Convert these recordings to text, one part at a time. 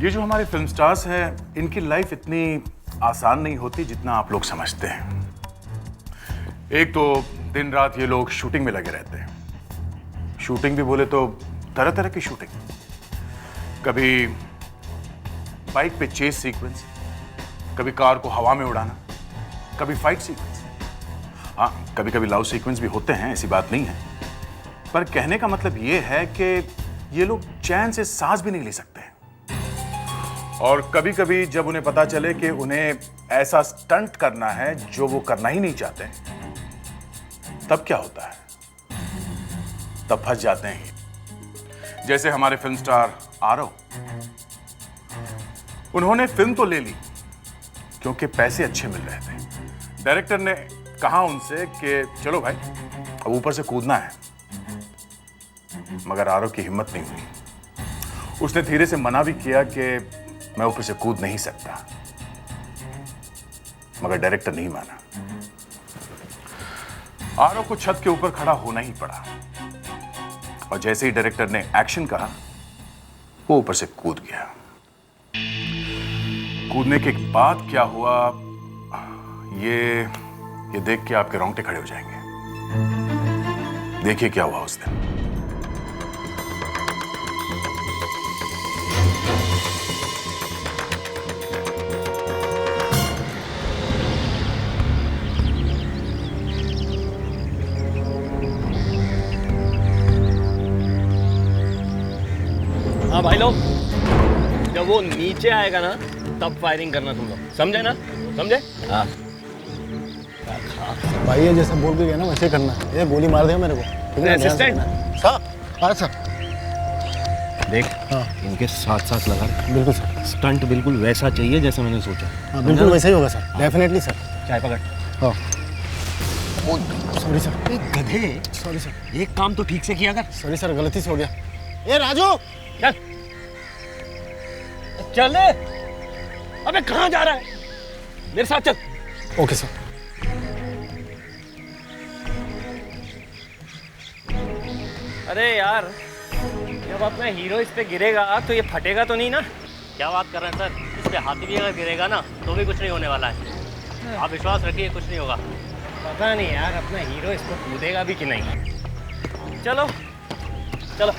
ये जो हमारे फिल्म स्टार्स हैं, इनकी लाइफ इतनी आसान नहीं होती जितना आप लोग समझते हैं। एक तो दिन रात ये लोग शूटिंग में लगे रहते हैं। शूटिंग भी बोले तो तरह तरह की शूटिंग। कभी बाइक पे चेस सीक्वेंस, कभी कार को हवा में उड़ाना, कभी फाइट सीक्वेंस। हाँ, कभी कभी लव सीक्वेंस भी होते हैं, ऐसी बात नहीं है। पर कहने का मतलब ये है कि ये लोग चैन से सांस भी नहीं ले सकते। और कभी कभी जब उन्हें पता चले कि उन्हें ऐसा स्टंट करना है जो वो करना ही नहीं चाहते, तब क्या होता है? तब फंस जाते हैं। जैसे हमारे फिल्म स्टार आरव, उन्होंने फिल्म तो ले ली क्योंकि पैसे अच्छे मिल रहे थे। डायरेक्टर ने कहा उनसे कि चलो भाई, अब ऊपर से कूदना है। मगर आरव की हिम्मत नहीं हुई। उसने धीरे से मना भी किया कि मैं ऊपर से कूद नहीं सकता, मगर डायरेक्टर नहीं माना। आरव को छत के ऊपर खड़ा होना ही पड़ा। और जैसे ही डायरेक्टर ने एक्शन कहा, वो ऊपर से कूद गया। कूदने के बाद क्या हुआ, ये देख के आपके रोंगटे खड़े हो जाएंगे। देखिए क्या हुआ उस दिन। हाँ भाई लोग, जब वो नीचे आएगा ना तब फायरिंग करना तुम लोग, समझे ना? समझे? हाँ भाई ये जैसे बोल के गया ना वैसे ही करना है। ये गोली मार दिया मेरे को, ठीक है? असिस्टेंट साहब, हाँ सर। देख, हाँ इनके साथ साथ लगा। बिल्कुल सर। स्टंट बिल्कुल वैसा चाहिए जैसा मैंने सोचा। हाँ बिल्कुल वैसा ही होगा सर, डेफिनेटली सर। चाय पकड़। हाँ सॉरी सर। गधे, सॉरी सर। एक काम तो ठीक से किया कर। सॉरी सर, गलती से हो गया। ए राजू, चल चल। अबे कहाँ जा रहा है? मेरे साथ चल। Okay sir. अरे यार, जब अपना हीरो इस पे गिरेगा तो ये फटेगा तो नहीं ना? क्या बात कर रहे हैं सर? इस पे हाथी भी अगर गिरेगा ना तो भी कुछ नहीं होने वाला है। आप विश्वास रखिए, कुछ नहीं होगा। पता नहीं यार, अपना हीरो इसको कूदेगा भी कि नहीं। चलो चलो।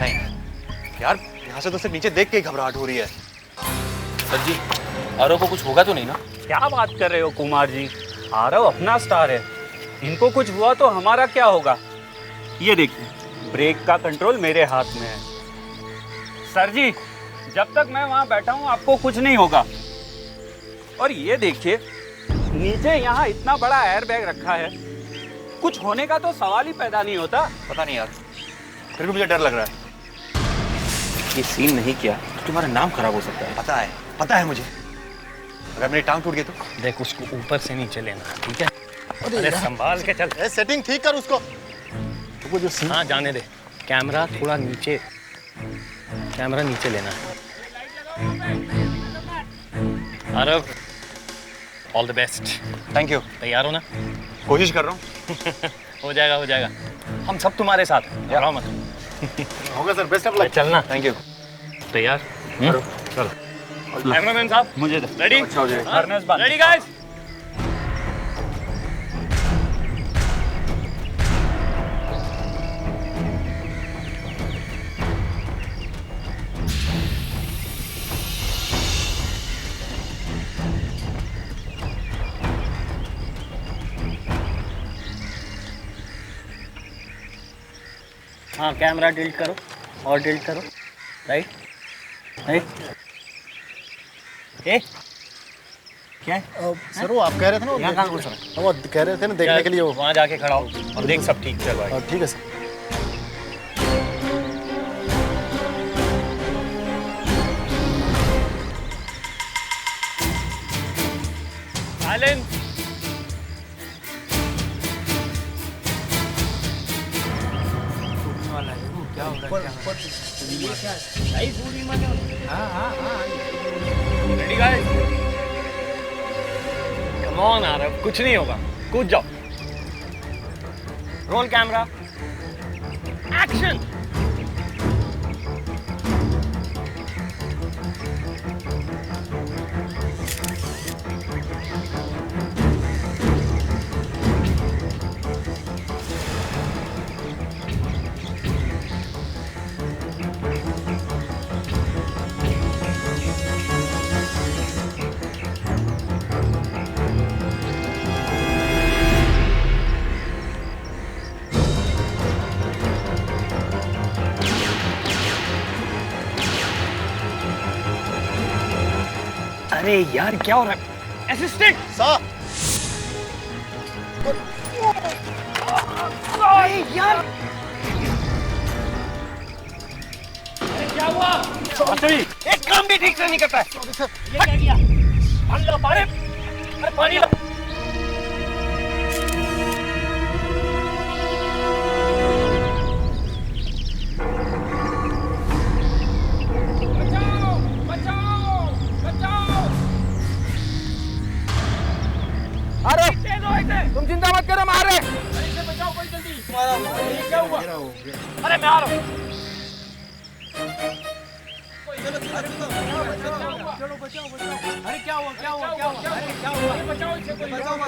नहीं यार, यहाँ से तो सिर्फ नीचे देख के ही घबराहट हो रही है। सर जी, आरव को कुछ होगा तो नहीं ना? क्या बात कर रहे हो कुमार जी? आरव अपना स्टार है, इनको कुछ हुआ तो हमारा क्या होगा? ये देखिए, ब्रेक का कंट्रोल मेरे हाथ में है। सर जी, जब तक मैं वहाँ बैठा हूँ आपको कुछ नहीं होगा। और ये देखिए, नीचे यहाँ इतना बड़ा एयर बैग रखा है, कुछ होने का तो सवाल ही पैदा नहीं होता। पता नहीं यार, फिर भी मुझे डर लग रहा है। ये सीन नहीं किया तो तुम्हारा नाम खराब हो सकता है। पता है मुझे। अगर मेरी टांग टूट गई तो? देख, उसको ऊपर से नीचे लेना, ठीक है? अरे संभाल के चल। सेटिंग ठीक कर उसको। तो जो सीन, हाँ जाने दे। कैमरा थोड़ा नीचे, कैमरा नीचे लेना है। Aarav, all the best. Thank you. तैयार हो ना? कोशिश कर रहा हूँ। हो जाएगा हो जाएगा, हम सब तुम्हारे साथ हैं, घबराओ मत। होगा सर, बेस्ट ऑफ लक। चलना। Thank you. तैयार? चलो। कैमरामैन साहब, मुझे रेडी? अच्छा हो जाएगा। हार्नेस बांध। Ready guys? हाँ, कैमरा डिलीट करो और डिलीट करो। Right right. ए क्या है? सर वो आप कह रहे थे ना, यहाँ कहाँ घुस रहा? वो कह रहे थे ना देखने के लिए वो। वहाँ जाके खड़ा हो और देख सब ठीक चल रहा है। ठीक है सर। साइलेंस। वाला है वो। Ready guys, come on Aarav, कुछ नहीं होगा, कूद जाओ। Roll camera, action. अरे यार क्या हो रहा है? असिस्टेंट साहब अरे यार, अरे क्या हुआ? एक काम भी ठीक से नहीं करता है। ये क्या किया? पानी लो, पानी, अरे पानी लो। तुम चिंता मत करो, मारे। बचाओ कोई जल्दी। ये क्या हुआ? अरे मैं आ रहा हूँ। चलो बचाओ बचाओ। अरे क्या हुआ क्या हुआ क्या हुआ? अरे क्या हुआ? बचाओ इसे कोई। अरे क्या हुआ?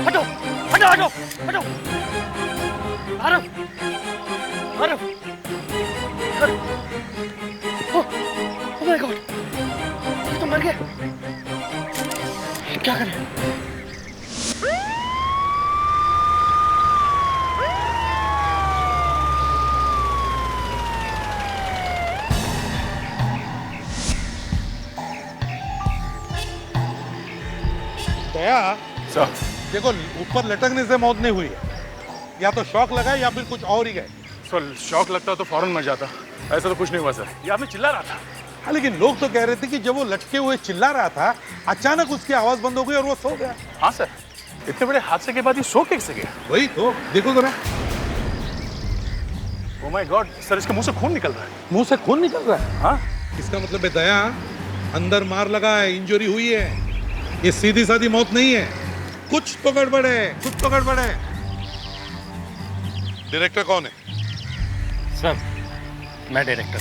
हटो हटो हटो हटो। Aarav Aarav Aarav. Oh my God, ये तो मर गया। क्या करें? दया, सर देखो ऊपर लटकने से मौत नहीं हुई है, या तो शॉक लगा या फिर कुछ और ही गए। सर शॉक लगता तो फौरन मर जाता, ऐसा तो कुछ नहीं हुआ सर। ये आपने चिल्ला रहा था। हाँ, लेकिन लोग तो कह रहे थे कि जब वो लटके हुए चिल्ला रहा था, अचानक उसकी आवाज बंद हो गई और वो सो गया। हाँ सर, इतने बड़े हादसे के बाद ये सो कैसे गया? वही तो, देखो जरा। ओह माय गॉड सर, इसके मुंह से खून निकल रहा है। मुंह से खून निकल रहा है। हाँ इसका मतलब है दया, अंदर मार लगा है, इंजरी हुई है, ये सीधी सादी मौत नहीं है। कुछ तो गड़बड़ है, कुछ तो गड़बड़ है। डायरेक्टर कौन है? सर मैं डायरेक्टर।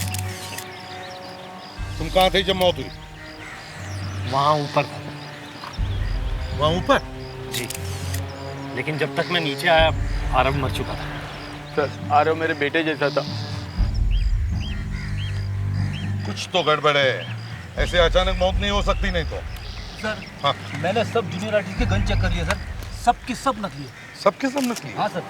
तुम कहाँ थे जब मौत हुई? वहाँ ऊपर था। वहाँ ऊपर? जी, लेकिन जब तक मैं नीचे आया आरव मर चुका था। सर आरव मेरे बेटे जैसा था। कुछ तो गड़बड़ है, ऐसे अचानक मौत नहीं हो सकती। नहीं तो सर हाँ, मैंने सब जूनियर आर्टिस्ट के गन चेक कर लिए सर, सबकी सब नकली है। सबके सब नकली। हाँ सर।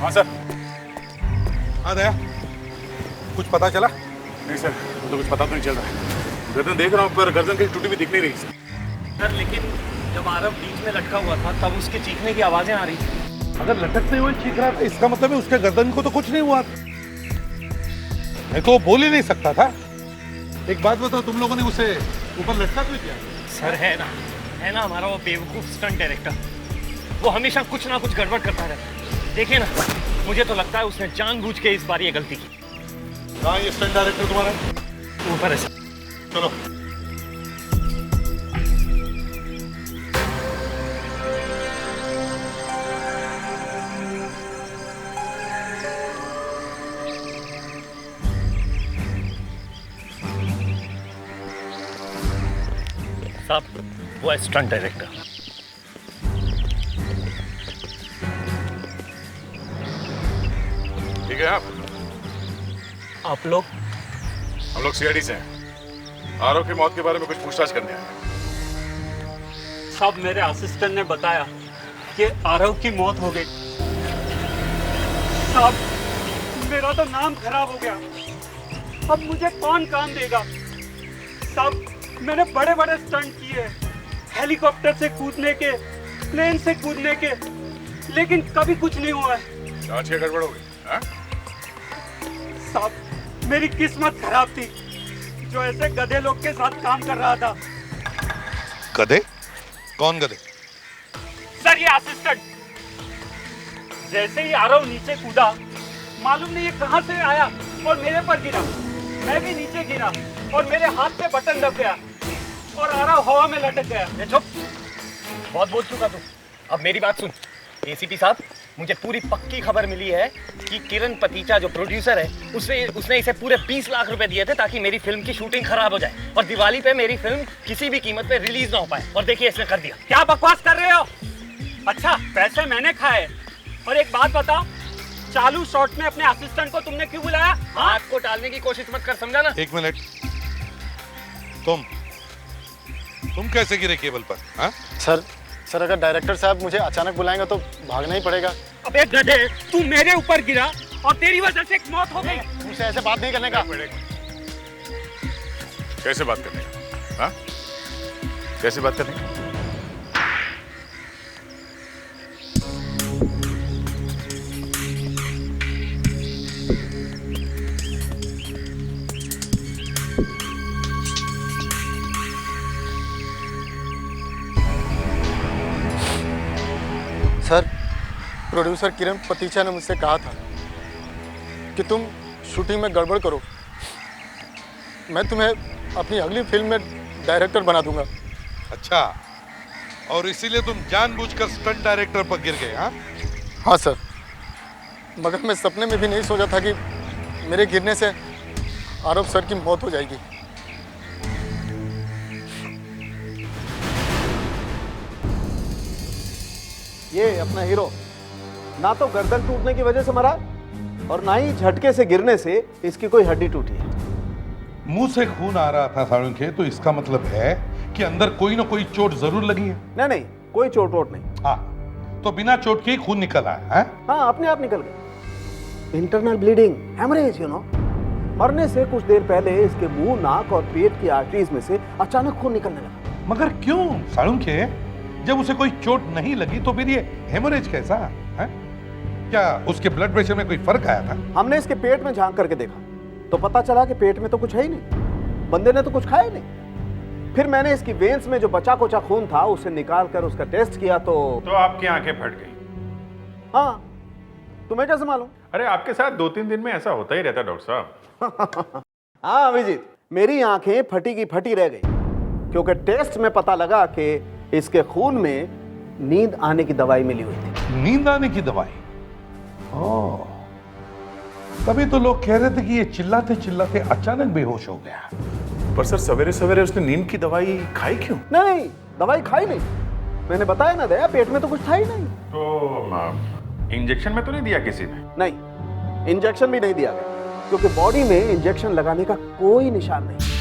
हाँ सर। हाँ दया, कुछ पता चला? नहीं सर, तो कुछ पता तो नहीं चल रहा है। गर्दन देख रहा हूँ पर गर्दन की टूटी भी दिख नहीं रही सर लेकिन जब आरव बीच में लटका हुआ था तब उसके चीखने की आवाजें आ रही थी। अगर लटकते हुए चीख रहा था, इसका मतलब है उसके गर्दन को तो कुछ नहीं हुआ। नहीं तो वो बोल ही नहीं सकता था। एक बात बताओ, तुम लोगों ने उसे ऊपर लटका क्यों किया? सर है ना हमारा वो बेवकूफ स्टंट डायरेक्टर, वो हमेशा कुछ ना कुछ गड़बड़ करता रहता है। देखिए ना, मुझे तो लगता है उसने जानबूझ के इस बार ये गलती की। कहाँ ये स्टंट डायरेक्टर तुम्हारा? ऊपर है सर। चलो। साहब वो है स्टंट डायरेक्टर। ठीक है आप लोग? हम लोग सीआईडी से हैं। आरव की मौत के बारे में कुछ पूछताछ करने आए। साहब मेरे असिस्टेंट ने बताया कि आरव की मौत हो गई। साहब मेरा तो नाम खराब हो गया, अब मुझे कौन काम देगा? साहब मैंने बड़े बड़े स्टंट किए, हेलीकॉप्टर से कूदने के, प्लेन से कूदने के, लेकिन कभी कुछ नहीं हुआ है। जांच की गड़बड़ हो गई। हाँ? साहब मेरी किस्मत खराब थी, जो ऐसे गधे लोग के साथ काम कर रहा था। गधे? कौन गधे? सर ये असिस्टेंट। जैसे ही आरव नीचे कूदा, मालूम नहीं ये कहां से आया और मेरे पर गिरा। मैं भी नीचे गिरा और मेरे हाथ से बटन दब गया और आरव हवा में लटक गया। ये चुप, बहुत बोल चुका तू। अब मेरी बात सुन एसीपी साहब, मुझे पूरी पक्की खबर मिली है कि किरण पतीचा जो प्रोड्यूसर है उसने इसे पूरे 20 लाख रुपए दिए थे ताकि मेरी फिल्म की शूटिंग खराब हो जाए और दिवाली पे मेरी फिल्म किसी भी कीमत पे रिलीज ना हो पाए। और देखिए इसने कर दिया। क्या बकवास कर रहे हो? अच्छा पैसे मैंने खाए। और एक बात बताओ, चालू शॉट में अपने असिस्टेंट को तुमने क्यों बुलाया? हाथ को टालने की कोशिश मत कर, समझा ना? एक मिनट, तुम कैसे गिरे केबल पर? हाँ? सर अगर डायरेक्टर साहब मुझे अचानक बुलाएंगे तो भागना ही पड़ेगा। अबे गधे, तू मेरे ऊपर गिरा और तेरी वजह से एक मौत हो गई। मुझसे ऐसे बात नहीं करने का। कैसे बात करने का? हाँ? कैसे बात करने का? सर, प्रोड्यूसर किरण पतीचा ने मुझसे कहा था कि तुम शूटिंग में गड़बड़ करो, मैं तुम्हें अपनी अगली फिल्म में डायरेक्टर बना दूंगा। अच्छा, और इसीलिए तुम जानबूझकर स्टंट डायरेक्टर पर गिर गए? हाँ? हाँ सर, मगर मैं सपने में भी नहीं सोचा था कि मेरे गिरने से आरव सर की मौत हो जाएगी। ये अपना हीरो ना तो गर्दन टूटने की वजह से मरा और ना ही झटके से गिरने से इसकी कोई हड्डी टूटी है। मुंह से खून आ रहा था साळुंखे, तो इसका मतलब है कि अंदर कोई ना कोई चोट जरूर लगी है। नहीं, कोई चोट वोट नहीं। हाँ, तो बिना चोट के ही खून निकल आया है? हाँ, अपने आप निकल गया। Internal bleeding, haemorrhage, you know. मरने से कुछ देर पहले इसके मुंह, नाक और पेट की आर्टरीज में से अचानक खून निकलने लगा। मगर क्यों साळुंखे? जब उसे कोई चोट नहीं लगी तो फिर ये हेमरेज कैसा है? क्या उसके ब्लड प्रेशर में कोई फर्क आया था? हमने इसके पेट में झांक करके देखा तो पता चला कि पेट में तो कुछ है ही नहीं, बंदे ने तो कुछ खाया नहीं। फिर मैंने इसकी वेन्स में जो बचा कुचा खून था उसे निकाल कर उसका टेस्ट किया तो आपकी आंखें फट गई? हाँ, तुम्हें कैसे मालूम? अरे आपके साथ 2-3 दिन में ऐसा होता ही रहता डॉक्टर साहब। हाँ अभिजीत, मेरी आंखें फटी की फटी रह गई क्योंकि टेस्ट में पता लगा कि इसके खून में नींद आने की दवाई मिली हुई थी। नींद आने की दवाई? ओह, तभी तो लोग कह रहे थे कि ये चिल्लाते चिल्लाते अचानक बेहोश हो गया। पर सर सवेरे सवेरे उसने नींद की दवाई खाई क्यों? नहीं, दवाई खाई नहीं। मैंने बताया ना दया, पेट में तो कुछ था ही नहीं। तो इंजेक्शन में तो नहीं दिया किसी ने? नहीं, इंजेक्शन भी नहीं दिया गया क्योंकि बॉडी में इंजेक्शन लगाने का कोई निशान नहीं।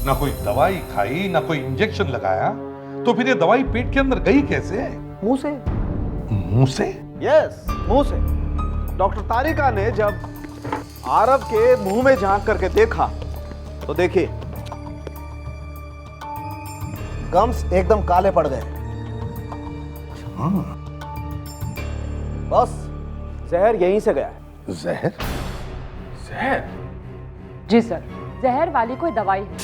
ना कोई दवाई खाई, ना कोई इंजेक्शन लगाया, तो फिर ये दवाई पेट के अंदर गई कैसे? मुंह से। मुंह से? यस, मुंह से। डॉक्टर तारिका ने जब आरव के मुंह में झांक करके देखा तो देखिए गम्स एकदम काले पड़ गए। बस जहर यहीं से गया है। जहर? जहर? जी सर, जहर वाली कोई दवाई है,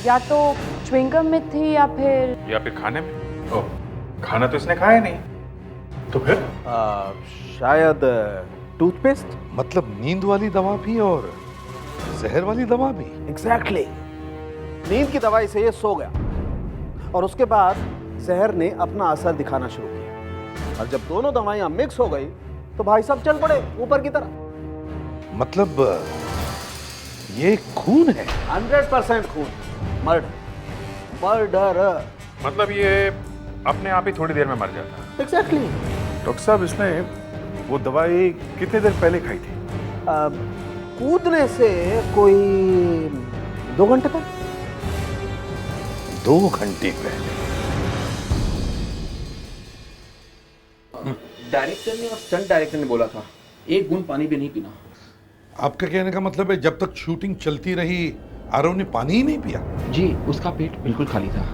या तो च्युइंगम में थी या फिर खाने में। ओह, खाना तो इसने खाया नहीं, तो फिर? शायद टूथपेस्ट। मतलब नींद वाली दवा भी और जहर वाली दवा भी? एग्जैक्टली। नींद की दवाई से ये सो गया और उसके बाद जहर ने अपना असर दिखाना शुरू किया और जब दोनों दवाइयां मिक्स हो गई तो भाई साहब चल पड़े ऊपर की तरफ। मतलब ये खून है? 100% खून। मर्डर। मर्डर। मतलब ये अपने आप ही थोड़ी देर में मर जाता? एग्जैक्टली। डॉक्टर साहब, इसने वो दवाई कितनी देर पहले खाई थी? कूदने से कोई 2 घंटे पहले। 2 घंटे पहले? डायरेक्टर ने और स्टंट डायरेक्टर ने बोला था एक बूंद पानी भी नहीं पीना। आपका कहने का मतलब है जब तक शूटिंग चलती रही आरव ने पानी ही नहीं पिया? जी, उसका पेट बिल्कुल खाली था।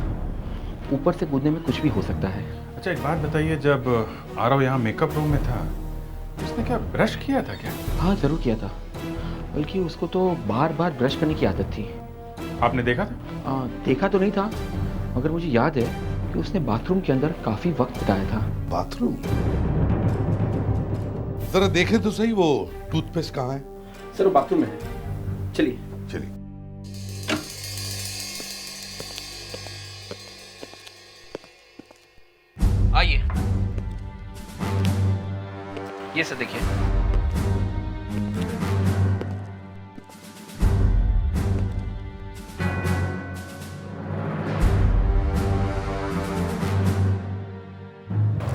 ऊपर से कूदने में कुछ भी हो सकता है। अच्छा एक बात बताइए, जब आरव यहाँ मेकअप रूम में था उसने क्या ब्रश किया था क्या? हाँ जरूर किया था, बल्कि उसको तो बार बार ब्रश करने की आदत थी। आपने देखा था? देखा तो नहीं था, मगर मुझे याद है कि उसने बाथरूम के अंदर काफी वक्त बिताया था। बाथरूम? जरा देखे तो सही वो टूथपेस्ट कहाँ है। सर वो बाथरूम में है, चलिए। चलिए। आइए, ये सर देखिए।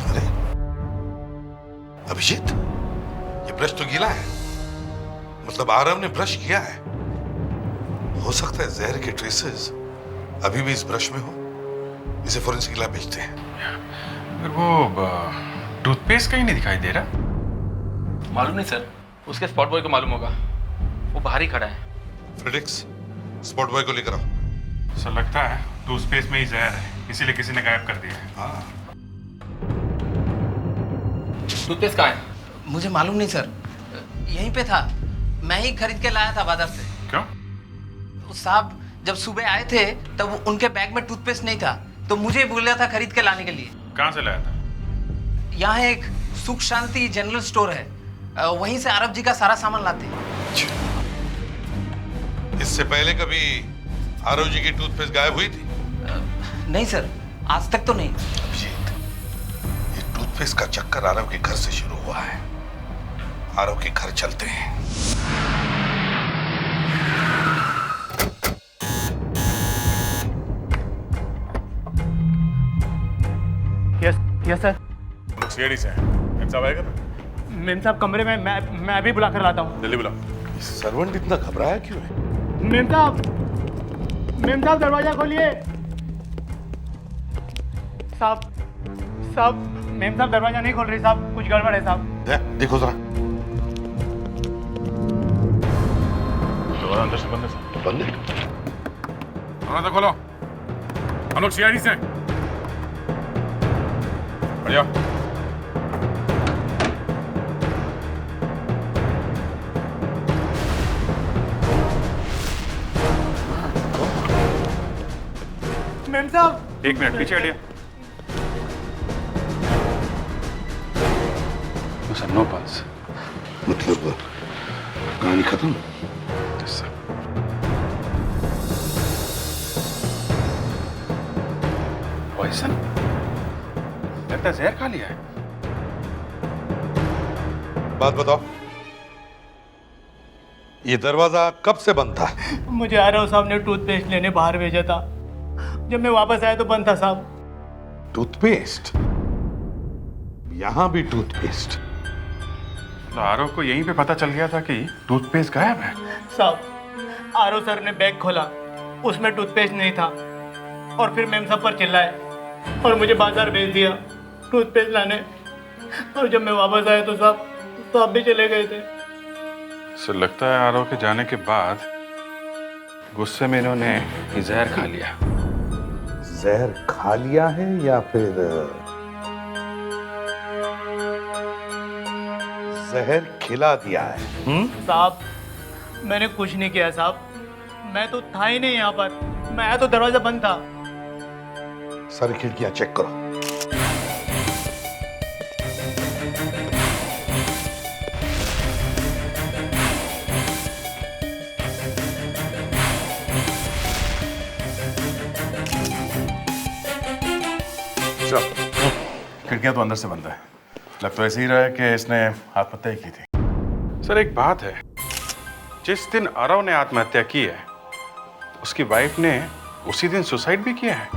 अरे अभिजीत, ये ब्रश तो गीला है, मतलब आरव ने ब्रश किया है। हो सकता है जहर के ट्रेसेस अभी भी इस ब्रश में हो। इसे फोरेंसिक लैब भेजते हैं। फिर वो टूथपेस्ट कहीं नहीं दिखाई दे रहा। मालूम नहीं सर, उसके स्पॉट बॉय को मालूम होगा, वो बाहर ही खड़ा है। फ्रेडिक्स, स्पॉट बॉय को लेकर आओ। सर लगता है टूथपेस्ट में ही जहर है, इसीलिए किसी ने गायब कर दिया है। हाँ। टूथपेस्ट कहाँ है? मुझे मालूम नहीं सर, यहीं पे था, मैं ही खरीद के लाया था बाजार से। क्यों? उस साहब जब सुबह आए थे तब उनके बैग में टूथपेस्ट नहीं था, तो मुझे बोला था खरीद के लाने के लिए। कहाँ से लाया था? यहाँ एक सुख शांति जनरल स्टोर है, वहीं से आरव जी का सारा सामान लाते हैं। इससे पहले कभी आरव जी की टूथपेस्ट गायब हुई थी? नहीं सर, आज तक तो नहीं। अभिजीत, ये टूथपेस्ट का चक्कर आरव के घर से शुरू हुआ है। आरव के घर चलते हैं। Yes sir. सीआईडी से मेम साहब आएगा ना? मेम साहब कमरे में, मैं अभी बुला कर लाता हूँ। जल्दी बुलाओ। सर्वेंट इतना घबराया क्यों है? मेम साहब दरवाजा खोलिए। साहब मेम साहब दरवाजा नहीं खोल रही साहब, कुछ गड़बड़ है साहब। देखो जरा। दरवाजा अंदर से बंद है साहब। बंद है? दरवाजा खोलो, हम लोग सीआईडी से हैं। बढ़िया। मेम साहब, एक मिनट पीछे हटिए। Sir no pulse. मतलब कहानी खत्म? पॉइजन? लगता है जहर खा लिया है। बात बताओ, ये दरवाजा कब से बंद था? मुझे आरव साहब ने टूथपेस्ट लेने बाहर भेजा था, जब मैं वापस आया तो बंद था साहब। टूथपेस्ट? यहां भी टूथपेस्ट? तो आरव को यहीं पे पता चल गया था कि टूथपेस्ट गायब है। साहब, आरव सर ने बैग खोला, उसमें टूथपेस्ट नहीं था, और फिर मेम साहब पर चिल्लाए और मुझे बाजार भेज दिया टूथपेस्ट लाने। और जब मैं वापस आया तो साहब भी चले गए थे। सर लगता है आरव के जाने के बाद गुस्से में इन्होंने जहर खा लिया। जहर खा लिया है या फिर जहर खिला दिया है? साहब, मैंने कुछ नहीं किया साहब, मैं तो था ही नहीं यहाँ पर। मैं आया तो दरवाजा बंद था। सारी खिड़कियां चेक करो। खिड़कियां तो अंदर से बंद है। लग तो ऐसे ही रहा है कि इसने आत्महत्या की थी। सर एक बात है, जिस दिन आरव ने आत्महत्या की है उसकी वाइफ ने उसी दिन सुसाइड भी किया है।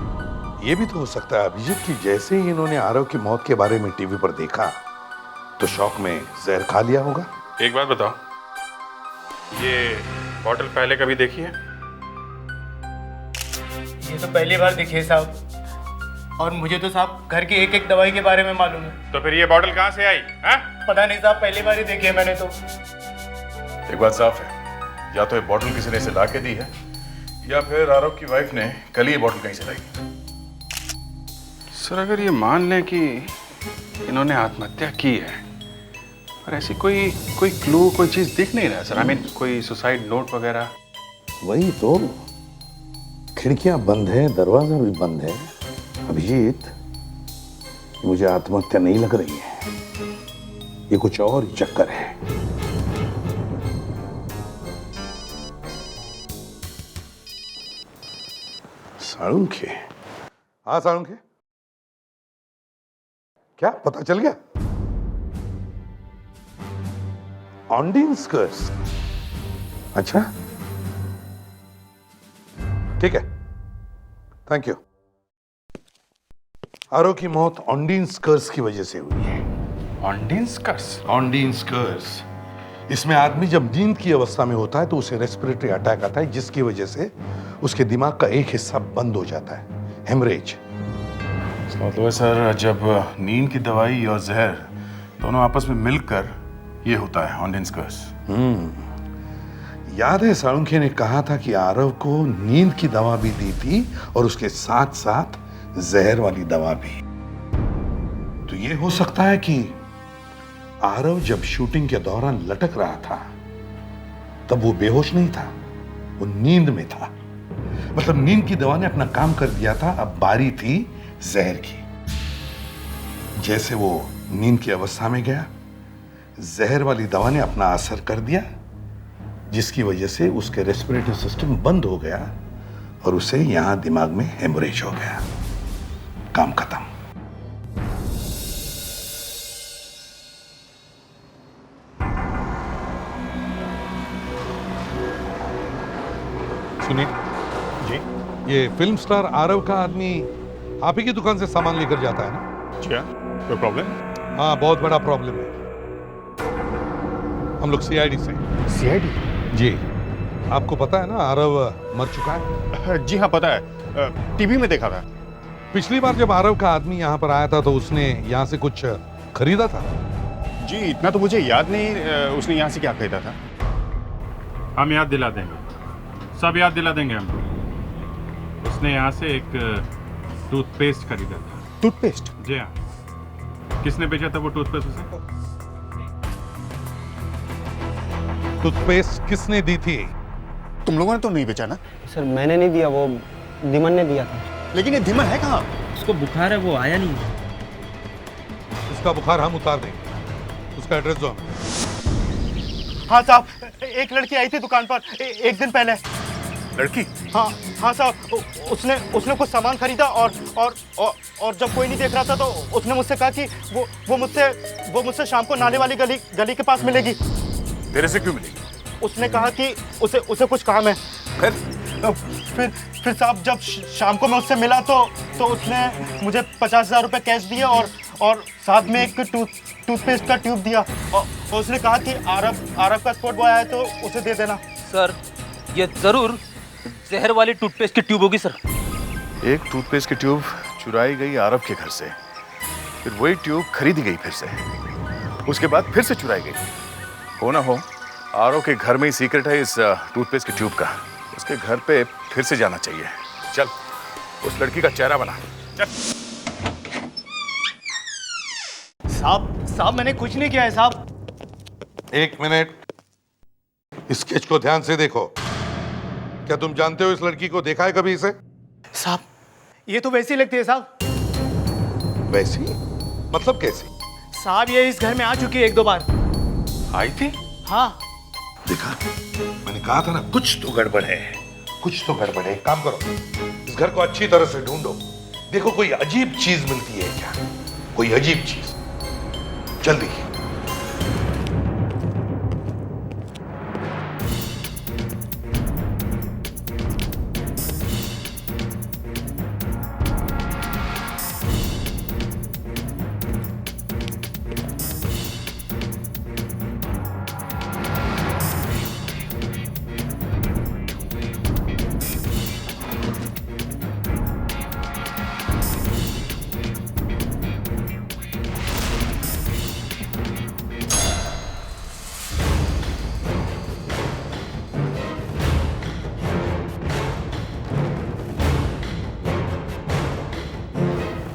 यह भी तो हो सकता है अभिजीत की जैसे ही इन्होंने आरव की मौत के बारे में टीवी पर देखा तो शौक में जहर खा लिया होगा। एक बात बताओ, ये बॉटल पहले कभी देखी है? ये तो पहली बार दिखी है साहब, और मुझे तो साहब घर की एक एक दवाई के बारे में मालूम है। तो फिर ये बॉटल कहाँ से आई है? पता नहीं साहब, पहली बार ही देखी है मैंने तो। एक बात साफ है, या तो ये बॉटल किसी ने इसे ला के दी है या फिर आरव की वाइफ ने कल ही ये बॉटल कहीं से लाई। सर अगर ये मान लें कि इन्होंने आत्महत्या की है पर ऐसी कोई कोई क्लू, कोई चीज दिख नहीं रहा सर। आई मीन कोई सुसाइड नोट वगैरह। वही तो, खिड़कियां बंद है, दरवाजा भी बंद है। अभिजीत, मुझे आत्महत्या नहीं लग रही है, ये कुछ और ही चक्कर है। साळुंखे? हाँ साळुंखे, क्या पता चल गया? ऑन्डिन्स कर्स। अच्छा ठीक है, थैंक यू। आरव की मौत ऑन्डिन्स कर्स की वजह से हुई है। ऑन्डिन्स कर्स? ऑन्डिन्स कर्स, इसमें आदमी जब नींद की अवस्था में होता है तो उसे रेस्पिरेटरी अटैक आता है, जिसकी वजह से उसके दिमाग का एक हिस्सा बंद हो जाता है, हेमरेज। मतलब है सर, जब नींद की दवाई और जहर दोनों आपस में मिलकर ये होता है ऑन्डिन्स कर्स। याद है साळुंखे ने कहा था कि आरव को नींद की दवा भी दी थी और उसके साथ साथ जहर वाली दवा भी। तो ये हो सकता है कि आरव जब शूटिंग के दौरान लटक रहा था तब वो बेहोश नहीं था, वो नींद में था। मतलब नींद की दवा ने अपना काम कर दिया था, अब बारी थी जहर की। जैसे वो नींद की अवस्था में गया, जहर वाली दवा ने अपना असर कर दिया, जिसकी वजह से उसके रेस्पिरेटरी सिस्टम बंद हो गया और उसे यहां दिमाग में हेमरेज हो गया। काम खत्म। सुनिए जी, ये फिल्म स्टार आरव का आदमी आप ही की दुकान से सामान लेकर जाता है ना? जी हाँ, कोई प्रॉब्लम? हाँ, बहुत बड़ा प्रॉब्लम है। हम लोग सीआईडी से। सीआईडी? जी, आपको पता है ना आरव मर चुका है? जी हाँ पता है, टीवी में देखा था। पिछली बार जब आरव का आदमी यहाँ पर आया था तो उसने यहाँ से कुछ खरीदा था? जी इतना तो मुझे याद नहीं, उसने यहाँ से क्या खरीदा था। हम याद दिला देंगे, सब याद दिला देंगे हम। उसने यहाँ से एक टूथपेस्ट खरीदा था। टूथपेस्ट? जी हाँ। किसने बेचा था वो टूथपेस्ट उसे? टूथपेस्ट किसने दी थी? तुम लोगों ने तो नहीं बेचा ना? सर मैंने नहीं दिया, वो धीमन ने दिया था। लेकिन ये धीमन है कहाँ? उसको बुखार है, वो आया नहीं। उसका बुखार हम उतार देंगे, उसका एड्रेस दो हमें। हाँ साहब, एक लड़की आई थी दुकान पर एक दिन पहले। लड़की? हाँ हाँ साहब, उसने कुछ सामान खरीदा और जब कोई नहीं देख रहा था तो उसने मुझसे कहा कि वो मुझसे शाम को नाले वाली गली के पास मिलेगी। तेरे से क्यों मिलेगी? उसने कहा कि उसे कुछ काम है। फिर साहब जब शाम को मैं उससे मिला तो उसने मुझे 50,000 रुपए कैश दिए और साथ में एक टूथपेस्ट का ट्यूब दिया और उसने कहा कि आरव का स्पॉट बॉय आया तो उसे दे देना। सर ये जरूर जहर वाली टूथपेस्ट की ट्यूब होगी सर। एक टूथपेस्ट की ट्यूब चुराई गई आरव के घर से, फिर वही ट्यूब खरीदी गई फिर से, उसके बाद फिर से चुराई गई। हो ना हो आरव के घर में ही सीक्रेट है इस टूथपेस्ट की ट्यूब का। उसके घर पे फिर से जाना चाहिए। चल उस लड़की का चेहरा बना। चल। साहब मैंने कुछ नहीं किया है साहब। एक मिनट, स्केच को ध्यान से देखो। क्या तुम जानते हो इस लड़की को? देखा है कभी इसे? साहब ये तो वैसी लगती है साहब। वैसी? मतलब कैसी? साहब ये इस घर में आ चुकी है 1-2 बार। आई थी? हाँ। देखा, मैंने कहा था ना कुछ तो गड़बड़ है, कुछ तो गड़बड़ है। काम करो, इस घर को अच्छी तरह से ढूंढो, देखो कोई अजीब चीज मिलती है क्या, कोई अजीब चीज। जल्दी।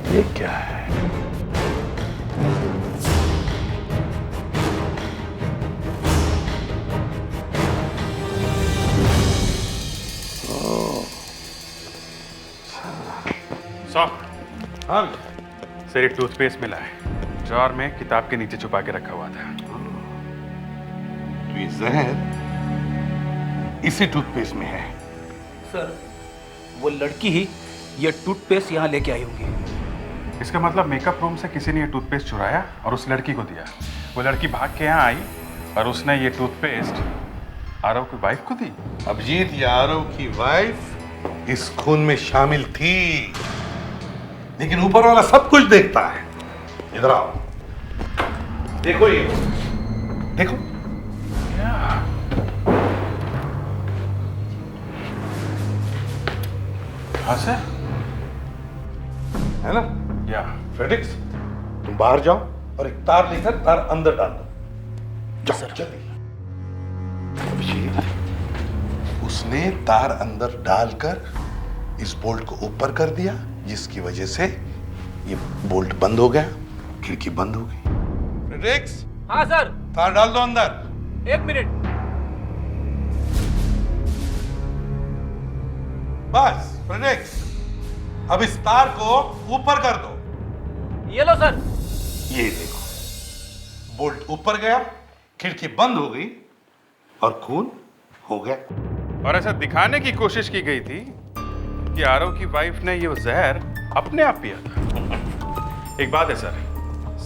ये क्या है? सर हाँ सर एक टूथपेस्ट मिला है, जार में किताब के नीचे छुपा के रखा हुआ था। तो ये जहर इसी टूथपेस्ट में है। सर वो लड़की ही ये टूथपेस्ट यहाँ लेके आई होगी। इसका मतलब मेकअप रूम से किसी ने ये टूथपेस्ट चुराया और उस लड़की को दिया। वो लड़की भाग के यहाँ आई और उसने ये टूथपेस्ट आरव की वाइफ को दी। अभिजीत, ये आरव की वाइफ इस खून में शामिल थी, लेकिन ऊपर वाला सब कुछ देखता है। इधर आओ, देखो ये, देखो। हाँ सर, है ना? या फ्रेडिक्स, तुम बाहर जाओ और एक तार लेकर तार अंदर डाल दो। जाओ जल्दी। अभिजीत, उसने तार अंदर डालकर इस बोल्ट को ऊपर कर दिया, जिसकी वजह से ये बोल्ट बंद हो गया, खिड़की बंद हो गई। फ्रेडिक्स, हाँ सर। तार डाल दो अंदर। 1 मिनट। बस फ्रेडिक्स, अब इस तार को ऊपर कर दो। ये लो सर। ये देखो, बोल्ट ऊपर गया, खिड़की बंद हो गई और खून हो गया। और ऐसा दिखाने की कोशिश की गई थी कि आरव की वाइफ ने ये जहर अपने आप पिया था। एक बात है सर,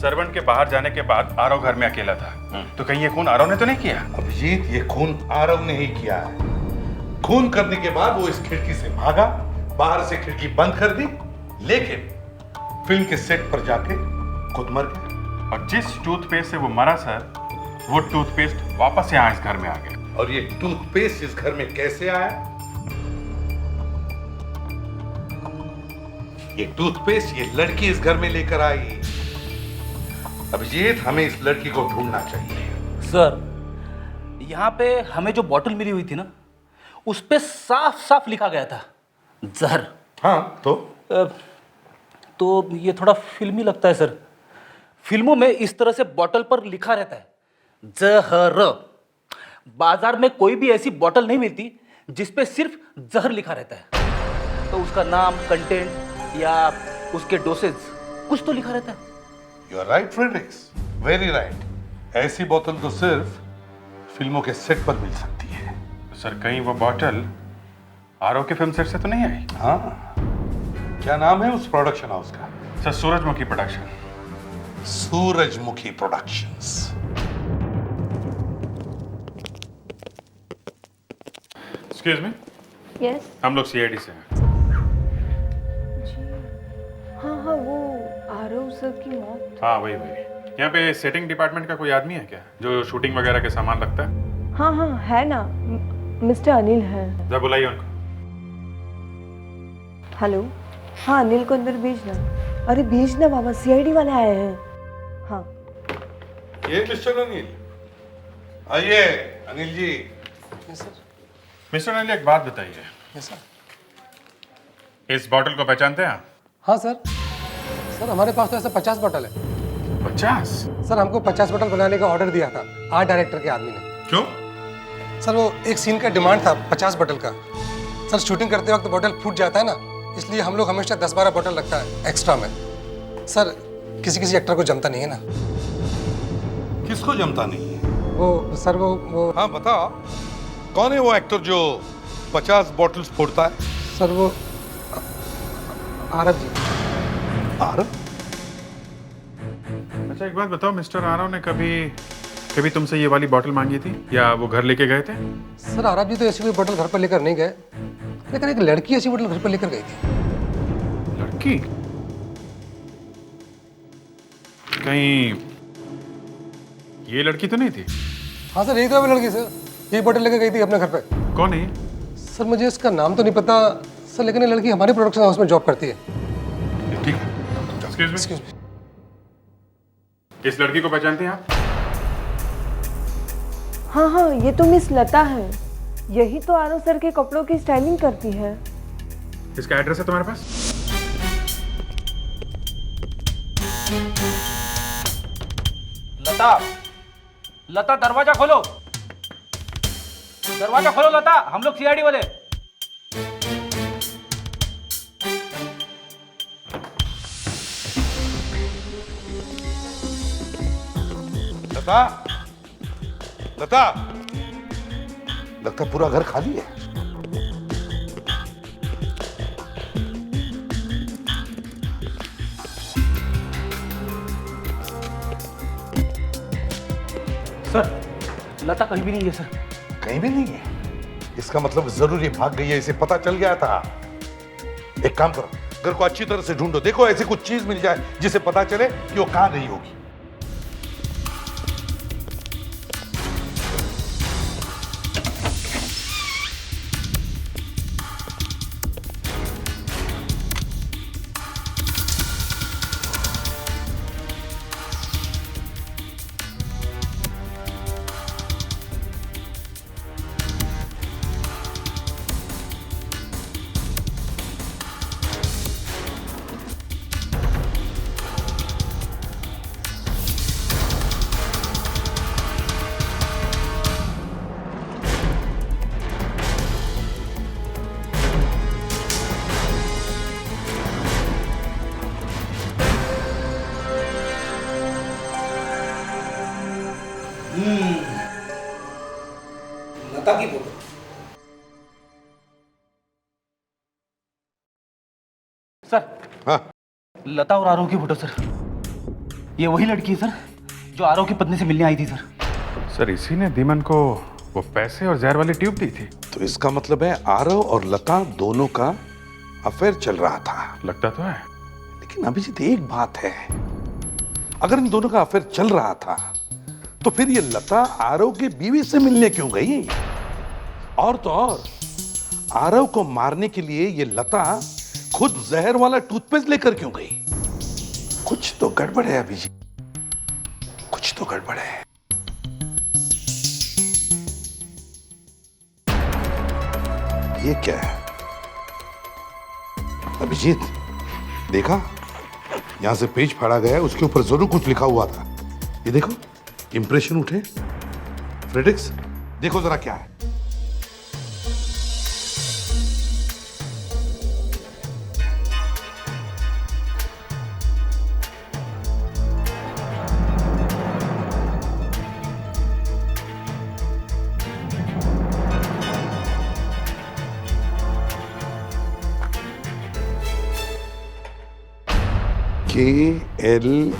सर्वेंट के बाहर जाने के बाद आरव घर में अकेला था, तो कहीं ये खून आरव ने तो नहीं किया? अभिजीत, ये खून आरव ने ही किया है। खून करने के बाद वो इस खिड़की से भागा, बाहर से खिड़की बंद कर दी, लेकिन फिल्म के सेट पर जाके खुद मर गया। और जिस टूथपेस्ट से वो मरा सर, वो टूथपेस्ट वापस यहाँ इस घर में आ गया। और ये टूथपेस्ट इस घर में कैसे आया? ये टूथपेस्ट ये लड़की इस घर में लेकर आई। अभिजीत, हमें इस लड़की को ढूंढना चाहिए। सर, यहाँ पे हमें जो बॉटल मिली हुई थी ना, उस पे साफ साफ लिखा गया था जहर। हाँ तो ये थोड़ा फिल्मी लगता है सर। फिल्मों में इस तरह से बॉटल पर लिखा रहता है जहर। बाजार में कोई भी ऐसी बॉटल नहीं मिलती जिस पे सिर्फ जहर लिखा रहता है। तो उसका नाम, कंटेंट या उसके डोसेज कुछ तो लिखा रहता है। You are right Fredericks, very right. ऐसी बोतल तो सिर्फ फिल्मों के सेट पर मिल सकती है। सर, कहीं वो बॉटल आरव के फिल्म सेट से तो नहीं आई? हाँ, क्या नाम है उस प्रोडक्शन हाउस का? सर, सूरजमुखी प्रोडक्शन। सूरजमुखी प्रोडक्शंस। Excuse me. यस। हम लोग सीआईडी से हैं। हाँ हाँ, वो आरव सर की मौत। हाँ, वही। यहाँ पे सेटिंग डिपार्टमेंट का कोई आदमी है क्या जो शूटिंग वगैरह के सामान रखता है? हाँ हाँ, है ना, मिस्टर अनिल है। जरा बुलाइए उनको। हेलो। हाँ, अनिल को अंदर भेजना। अरे भेजना बाबा, सीआईडी वाले आए हैं। हाँ। ये मिस्टर अनिल, आइए। अनिल जी। मिस्टर अनिल, एक बात बताइए। Yes sir. इस बॉटल को पहचानते हैं आप? हाँ सर। सर, हमारे पास तो ऐसा 50 बॉटल है। 50? सर, हमको 50 बॉटल बनाने का ऑर्डर दिया था आर्ट डायरेक्टर के आदमी ने। क्यों? सर, वो एक सीन का डिमांड था 50 बॉटल का। सर, शूटिंग करते वक्त बॉटल फूट जाता है ना, इसलिए हम लोग हमेशा 10-12 बॉटल रखता है एक्स्ट्रा में। सर, किसी एक्टर को जमता नहीं है ना। किसको जमता नहीं है? वो सर, वो हाँ बताओ, कौन है वो एक्टर जो 50 बॉटल्स फोड़ता है? सर, वो आरव जी। आरव? अच्छा, एक बात बताओ, मिस्टर आरव ने कभी तुमसे ये वाली बॉटल मांगी थी या वो घर लेके गए थे? सर, आरव जी तो ऐसी कोई बॉटल घर पर लेकर नहीं गए, लेकिन एक लड़की ऐसी बॉटल घर पर लेकर गई थी। लड़की? कहीं ये लड़की तो नहीं थी? हाँ सर, यही तो है लड़की सर, यही बॉटल लेकर गई थी अपने घर पे। कौन है? सर, मुझे इसका नाम तो नहीं पता सर, लेकिन ये लड़की हमारे प्रोडक्शन हाउस में जॉब करती है। ठीक है। Excuse me. इस लड़की को पहचानते हैं आप? हाँ हाँ, ये तो मिस लता है। यही तो आरव सर के कपड़ों की स्टाइलिंग करती है। इसका एड्रेस है तुम्हारे पास? लता, दरवाजा खोलो। दरवाजा खोलो लता, हम लोग सीआईडी वाले। लता, लता, लगता पूरा घर खाली है। सर, लता कहीं भी नहीं है सर। कहीं भी नहीं है? इसका मतलब जरूर ये भाग गई है, इसे पता चल गया था। एक काम करो, घर को अच्छी तरह से ढूंढो, देखो ऐसी कुछ चीज मिल जाए जिसे पता चले कि वो कहां गई होगी। लता की फोटो। सर, हाँ, लता और आरव की फोटो सर। ये वही लड़की है सर जो आरव की पत्नी से मिलने आई थी सर। सर, इसी ने दीमन को वो पैसे और जहर वाली ट्यूब दी थी। तो इसका मतलब है आरव और लता दोनों का अफेयर चल रहा था। लगता तो है। लेकिन अभिजीत, एक बात है, अगर इन दोनों का अफेयर चल रहा था तो फिर ये लता आरव की बीवी से मिलने क्यों गई? और तो और, आरव को मारने के लिए ये लता खुद जहर वाला टूथपेस्ट लेकर क्यों गई? कुछ तो गड़बड़ है अभिजीत, कुछ तो गड़बड़ है। ये क्या है अभिजीत? देखा, यहां से पेज फाड़ा गया है, उसके ऊपर जरूर कुछ लिखा हुआ था। ये देखो, इंप्रेशन उठे, फ्रेडिक्स, देखो जरा क्या है। KLARA,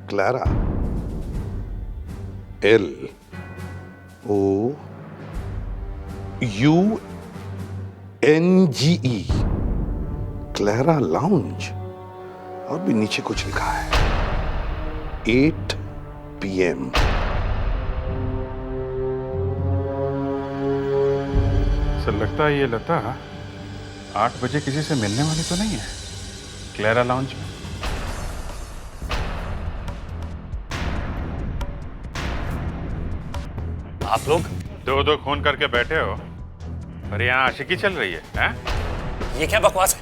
Clara, LOUNGE, Clara lounge. और भी नीचे कुछ लिखा है, 8 PM। सर, लगता है ये लता 8 बजे किसी से मिलने वाली तो नहीं है क्लेरा लाउंज में। आप लोग दो खून करके बैठे हो और यहाँ आशिकी चल रही है, हैं? ये क्या बकवास है?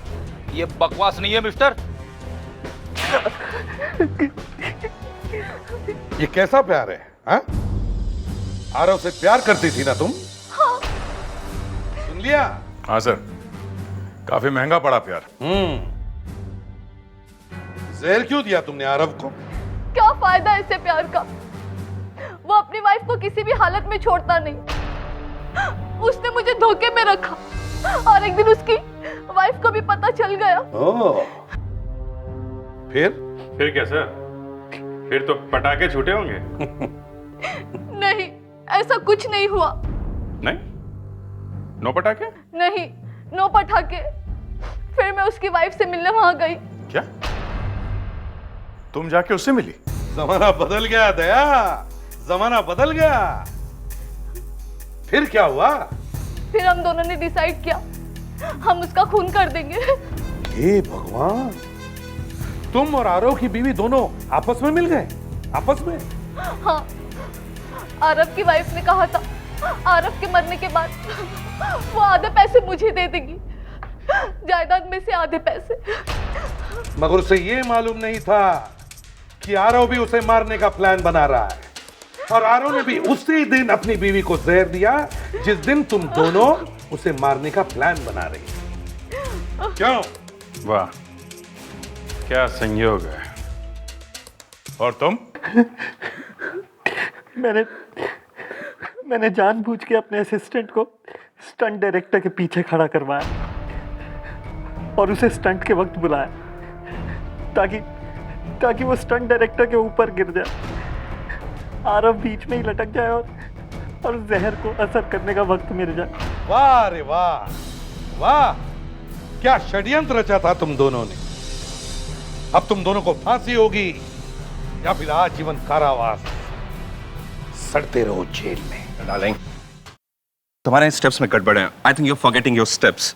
ये बकवास नहीं है मिस्टर। ये कैसा प्यार है, हाँ? आरव से प्यार करती थी ना तुम? हाँ। सुन लिया? हाँ सर, काफी महंगा पड़ा प्यार। जहर क्यों दिया तुमने आरव को? क्या फायदा इससे प्यार का? वो अपनी वाइफ को किसी भी हालत में छोड़ता नहीं। उसने मुझे धोखे में रखा और एक दिन उसकी वाइफ को भी पता चल गया। ओह, फिर क्या सर? फिर तो पटाखे छूटे होंगे। नहीं, ऐसा कुछ नहीं हुआ। नहीं? नो पटाखे? नहीं, नो पटाखे। फिर मैं उसकी वाइफ से मिलने वहां गई। क्या? तुम जाके उससे मिली? जमाना बदल गया दया, जमाना बदल गया। फिर क्या हुआ? फिर हम दोनों ने डिसाइड किया हम उसका खून कर देंगे। हे भगवान, तुम और आरव की बीवी दोनों आपस में मिल गए? आपस में? हाँ, आरव की वाइफ ने कहा था आरव के मरने के बाद वो आधे पैसे मुझे दे देगी, जायदाद में से आधे पैसे। मगर उसे ये मालूम नहीं था कि आरव भी उसे मारने का प्लान बना रहा है, और आरव ने भी उसी दिन अपनी बीवी को जहर दिया जिस दिन तुम दोनों उसे मारने का प्लान बना रही। क्यों? वाह, क्या संयोग है। और तुम? मैंने जानबूझ के अपने असिस्टेंट को स्टंट डायरेक्टर के पीछे खड़ा करवाया और उसे स्टंट के वक्त बुलाया ताकि वो स्टंट डायरेक्टर के ऊपर गिर जाए, आरव बीच में ही लटक जाए और जहर को असर करने का वक्त मिल जाए। वाह रे वाह, वाह क्या षड्यंत्र रचा था तुम दोनों ने। अब तुम दोनों को फांसी होगी या फिर आजीवन कारावास, सड़ते रहो जेल में। डार्लिंग, तुम्हारे स्टेप्स में गड़बड़ है। I think you are forgetting your steps.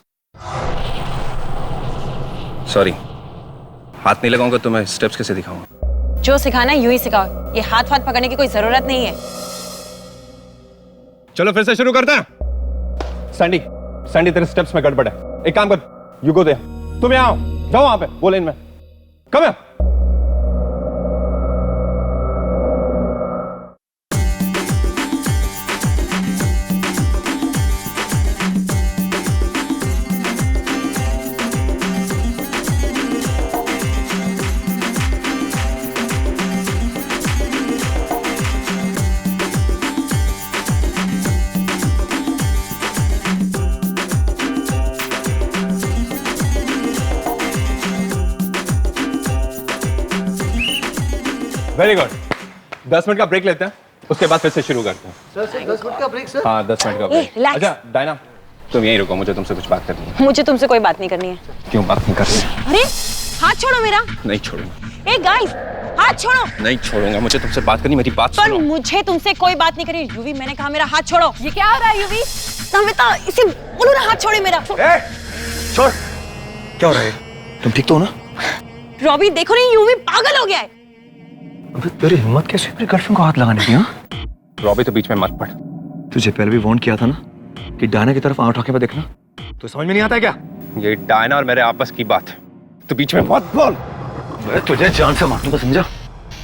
Sorry, हाथ नहीं लगाऊंगा तो मैं स्टेप्स कैसे दिखाऊंगा? जो सिखाना है यूं ही सिखाओ, ये हाथ वाथ पकड़ने की कोई जरूरत नहीं है। चलो फिर से शुरू करते हैं। सैंडी तेरे स्टेप्स में गड़बड़ है। एक काम कर, यू गो देयर, तुम यहाँ आओ, जाओ वहां पे वो लेन में, come here. Very good. 10 minute का ब्रेक लेते हैं, उसके बाद फिर से शुरू करते हैं। सर 10 मिनट का ब्रेक सर? हाँ 10 मिनट का ब्रेक। अच्छा डायना, तुम यहीं रुको, मुझे तुमसे कुछ बात करनी है। मुझे तुमसे कोई बात नहीं करनी है। क्यों बात नहीं करनी? अरे हाथ छोड़ो मेरा। नहीं छोड़ूंगा। ए गाइस, हाथ छोड़ो। नहीं छोड़ूंगा, मुझे तुमसे बात करनी, मेरी बात पर सुनो। मुझे तुमसे कोई बात नहीं करनी। यूवी, मैंने कहा मेरा हाथ छोड़ो। ये क्या हो रहा है यूवी? नमिता, इसे बोलो ना हाथ छोड़े मेरा। छोड़। क्या हो रहा है? तुम ठीक तो हो ना? रॉबी देखो नहीं, यूवी पागल हो गया है। अबे तेरी हिम्मत कैसे अपनी गर्लफ्रेंड को हाथ लगाने की? हाँ रॉबी तो बीच में मत पड़। तुझे पहले भी वार्न किया था ना कि डायना की तरफ आंख उठा के देखना। तो समझ में नहीं आता है क्या? ये डायना और मेरे आपस की बात है, तो बीच में मत बोल। मैं तुझे जान से मारूंगा, समझा?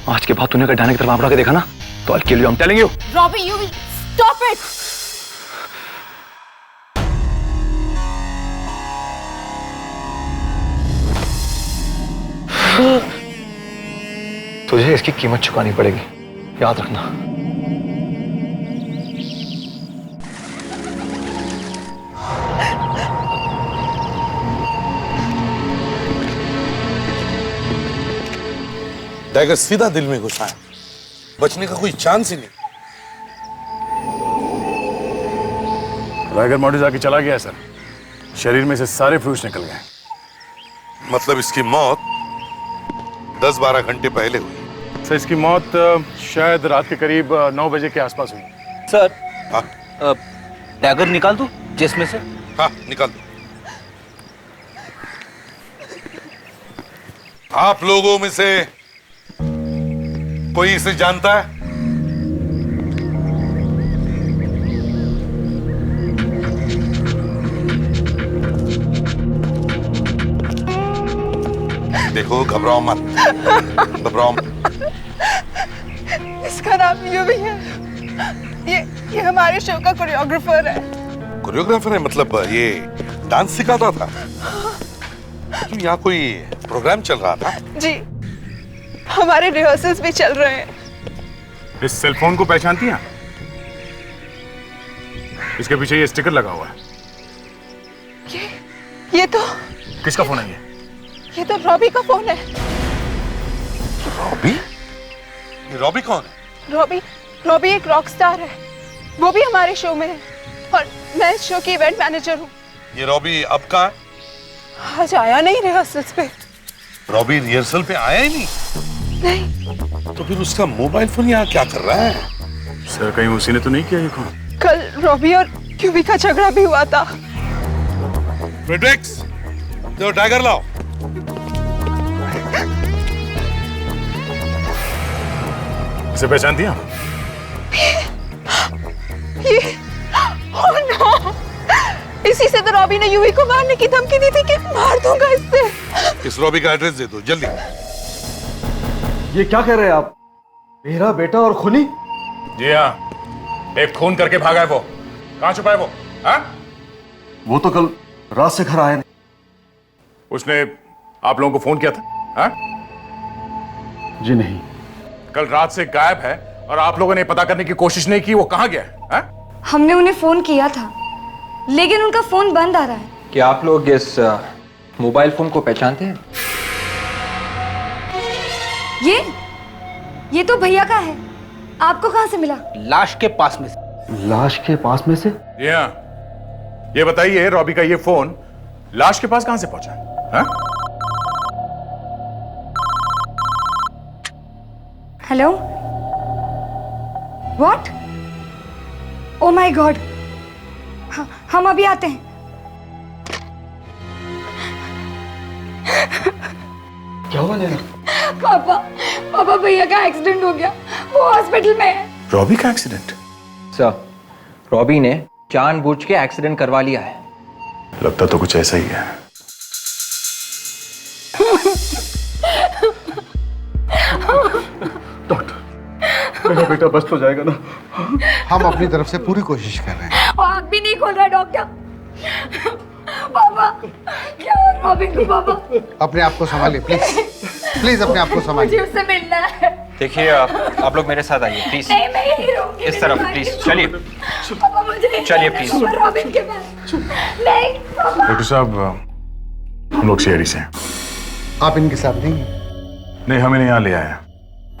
आज के बाद तूने अगर डायना की तरफ आंख उठा के देखा ना तो I'll kill you, I'm telling you। Robbie, UV, stop it. तुझे इसकी कीमत चुकानी पड़ेगी, याद रखना। डैगर सीधा दिल में घुसा है, बचने का कोई चांस ही नहीं। राइगर मॉड्यूल आके चला गया सर, शरीर में से सारे फ्लूइड्स निकल गए। मतलब इसकी मौत 10-12 घंटे पहले हुई। सर इसकी मौत शायद रात के करीब 9 बजे के आसपास हुई। सर डैगर निकाल दूं जिसमें से? हाँ निकाल दो। आप लोगों में से कोई इसे जानता है? देखो घबराओ मत, घबराओ मत। इसका नाम यूवी है। ये हमारे शो का कोरियोग्राफर है। कोरियोग्राफर है? मतलब ये डांस सिखाता था? तो यहाँ कोई प्रोग्राम चल रहा था? जी, हमारे रिहर्सल्स भी चल रहे हैं। इस सेल फोन को पहचानती हैं? इसके पीछे ये स्टिकर लगा हुआ है। ये तो किसका फोन है ये? ये तो रॉबी का फोन है। रॉबी? ये रॉबी कौन है? रॉबी एक रॉक स्टार है, वो भी हमारे शो में है और मैं इस शो की इवेंट मैनेजर हूँ। ये रॉबी अब कहाँ है? आज आया नहीं रिहर्सल्स पे। रॉबी रिहर्सल पे आया ही नहीं? नहीं। तो फिर उसका मोबाइल फोन यहाँ क्या कर रहा है? सर कहीं उसी ने तो नहीं किया ये फोन? कल रॉबी और यूवी का झगड़ा भी हुआ था। फ्रेडरिक्स, तो टाइगर लाओ। इसे पहचानती हैं? ये ओह नो, इसी से तो रॉबी ने यूवी को मारने की धमकी दी थी कि मार दूंगा इससे। इस रॉबी का एड्रेस दे दो जल्दी। ये क्या कह रहे हैं आप? मेरा बेटा और खूनी? जी हाँ, एक खून करके भागा है वो। कहाँ छुपा है वो? हाँ? वो तो कल रात से घर आया नहीं। उसने आप लोगों को फोन किया था? हाँ? जी नहीं। कल रात से गायब है और आप लोगों ने पता करने की कोशिश नहीं की वो कहाँ गया है? हाँ? हमने उन्हें फोन किया था लेकिन उनका फोन बंद आ रहा है। क्या आप लोग इस मोबाइल फोन को पहचानते हैं? ये तो भैया का है। आपको कहाँ से मिला? लाश के पास में से। लाश के पास में से? जी हाँ। ये बताइए रॉबी का ये फोन लाश के पास कहाँ से पहुंचा? हाँ? Hello, what? Oh my God, हम अभी आते हैं। क्या हुआ नैना? पापा भैया का एक्सीडेंट हो गया, वो हॉस्पिटल में है। रॉबी का एक्सीडेंट? सर, रॉबी ने जानबूझ के एक्सीडेंट करवा लिया है। लगता तो कुछ ऐसा ही है। मेरा बेटा बच हो जाएगा ना? हम अपनी तरफ से पूरी कोशिश कर रहे हैं। आँख भी नहीं खोल रहा डॉक्टर। पापा क्या हो रॉबिन को? पापा अपने आप को संभालिए प्लीज, प्लीज अपने आप को संभालिए। मुझे उससे मिलना है। देखिए आप लोग मेरे साथ आइए प्लीज। नहीं, मैं यहीं रहूंगी। इस तरफ प्लीज, चलिए पापा मुझे चलिए प्लीज। रॉबिन के पास नहीं। पापा डॉक्टर साहब, हम लोग शहरी से हैं। आप इनके साथ नहीं हैं? नहीं, हमें यहाँ ले आया।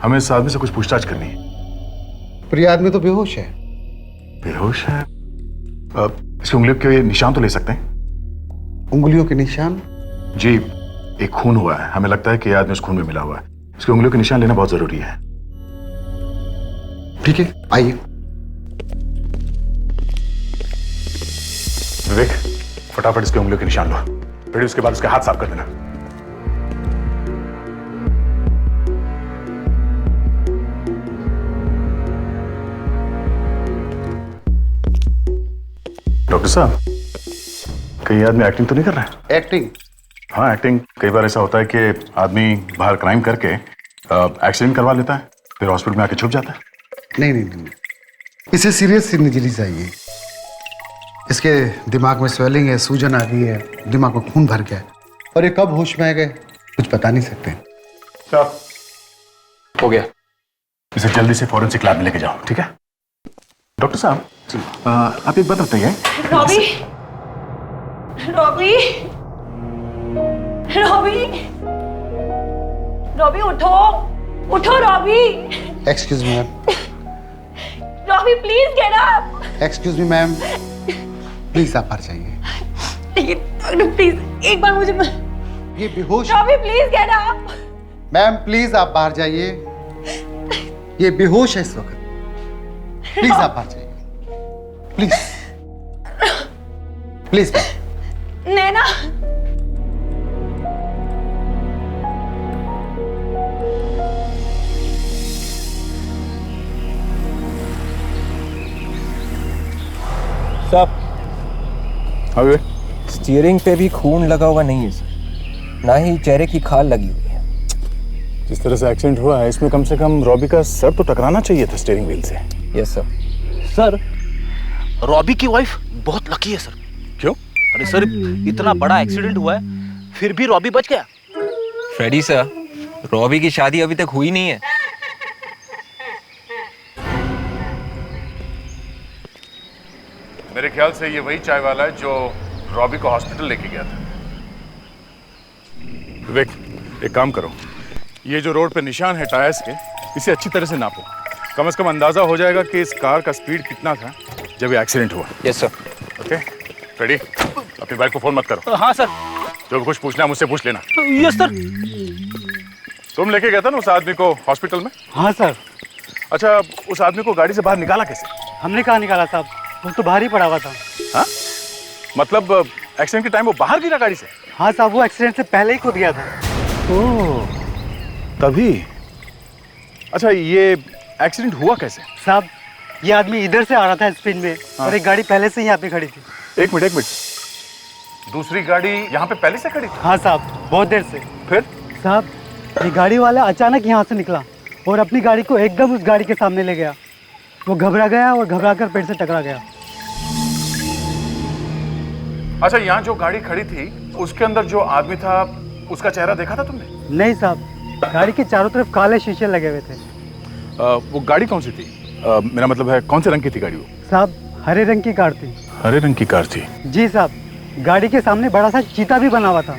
हमें इस आदमी से कुछ पूछताछ करनी है। पर ये आदमी तो बेहोश है। बेहोश है? इसकी उंगलियों के निशान तो ले सकते हैं? उंगलियों के निशान? जी, एक खून हुआ है, हमें लगता है कि ये आदमी उस खून में मिला हुआ है। इसकी उंगलियों के निशान लेना बहुत जरूरी है। ठीक है, आइए। विवेक, फटाफट इसके उंगलियों के निशान लो, फिर उसके बाद उसके हाथ साफ कर देना। डॉक्टर साहब, कहीं आदमी एक्टिंग तो नहीं कर रहा है? एक्टिंग? हाँ, एक्टिंग। कई बार ऐसा होता है कि आदमी बाहर क्राइम करके एक्सीडेंट करवा लेता है, फिर हॉस्पिटल में आके छुप जाता है। नहीं नहीं नहीं, इसे सीरियस इंजरी चाहिए। इसके दिमाग में स्वेलिंग है, सूजन आ गई है, दिमाग में खून भर गया है, और ये कब होश में आ गए कुछ बता नहीं सकते। साहब, हो गया। इसे जल्दी से फॉरेंसिक लैब में लेके जाओ, ठीक है? डॉक्टर साहब, आप एक बात बताइए। रॉबी, रॉबी, रॉबी, रॉबी उठो, उठो Robbie. Excuse me ma'am. Robbie please get up. Excuse me ma'am, please आप बाहर जाइए। प्लीज एक बार मुझे। ये बेहोश। Robbie please get up. Ma'am please आप बाहर जाइए, ये बेहोश है इस वक्त। प्लीज आप बाहर जाइए, प्लीज प्लीज। नैना, साहब, स्टीयरिंग पे भी खून लगा हुआ नहीं है सर, ना ही चेहरे की खाल लगी हुई है। जिस तरह से एक्सीडेंट हुआ है, इसमें कम से कम रॉबी का सर तो टकराना चाहिए था स्टीयरिंग व्हील से। Yes sir. सर, रॉबी की वाइफ बहुत लकी है सर। क्यों? अरे सर, इतना बड़ा एक्सीडेंट हुआ है फिर भी रॉबी बच गया। फ्रेडी सर, रॉबी की शादी अभी तक हुई नहीं है। मेरे ख्याल से ये वही चाय वाला है जो रॉबी को हॉस्पिटल लेके गया था। विवेक, एक काम करो, ये जो रोड पे निशान है टायर्स के, इसे अच्छी तरह से नापो। कम से कम अंदाजा हो जाएगा कि इस कार का स्पीड कितना था जब ये एक्सीडेंट हुआ। Yes sir. Okay, ready? अपनी बाइक को फोन मत करो। हाँ सर। जो भी कुछ पूछना है मुझसे पूछ लेना। Yes sir. तुम लेके गया था ना उस आदमी को हॉस्पिटल में? हाँ सर। अच्छा, उस आदमी को गाड़ी से बाहर निकाला कैसे? हमने कहाँ निकाला साहब, वो तो बाहर ही पड़ा हुआ था। हाँ? मतलब एक्सीडेंट के टाइम वो बाहर गिरा गाड़ी से? हाँ साहब, वो एक्सीडेंट से पहले ही कूद गया था। ओह, तभी। अच्छा, ये एक्सीडेंट हुआ कैसे? साहब, ये आदमी इधर से आ रहा था स्पीड में, हाँ। और एक गाड़ी पहले से ही यहाँ पे खड़ी थी। एक मिनट। दूसरी गाड़ी यहाँ पे पहले से खड़ी थी? हाँ साहब, बहुत देर से। फिर? साहब, ये गाड़ी वाला अचानक यहाँ से निकला और अपनी गाड़ी को एकदम उस गाड़ी के सामने ले गया। वो घबरा गया और घबरा कर पेड़ से टकरा गया। अच्छा, यहाँ जो गाड़ी खड़ी थी उसके अंदर जो आदमी था उसका चेहरा देखा था तुमने? नहीं साहब, गाड़ी के चारों तरफ काले शीशे लगे हुए थे। वो गाड़ी कौन सी थी? मेरा मतलब है कौन से रंग की थी गाड़ी वो? साहब हरे रंग की कार थी। हरे रंग की कार थी? जी साहब, गाड़ी के सामने बड़ा सा चीता भी बना हुआ था।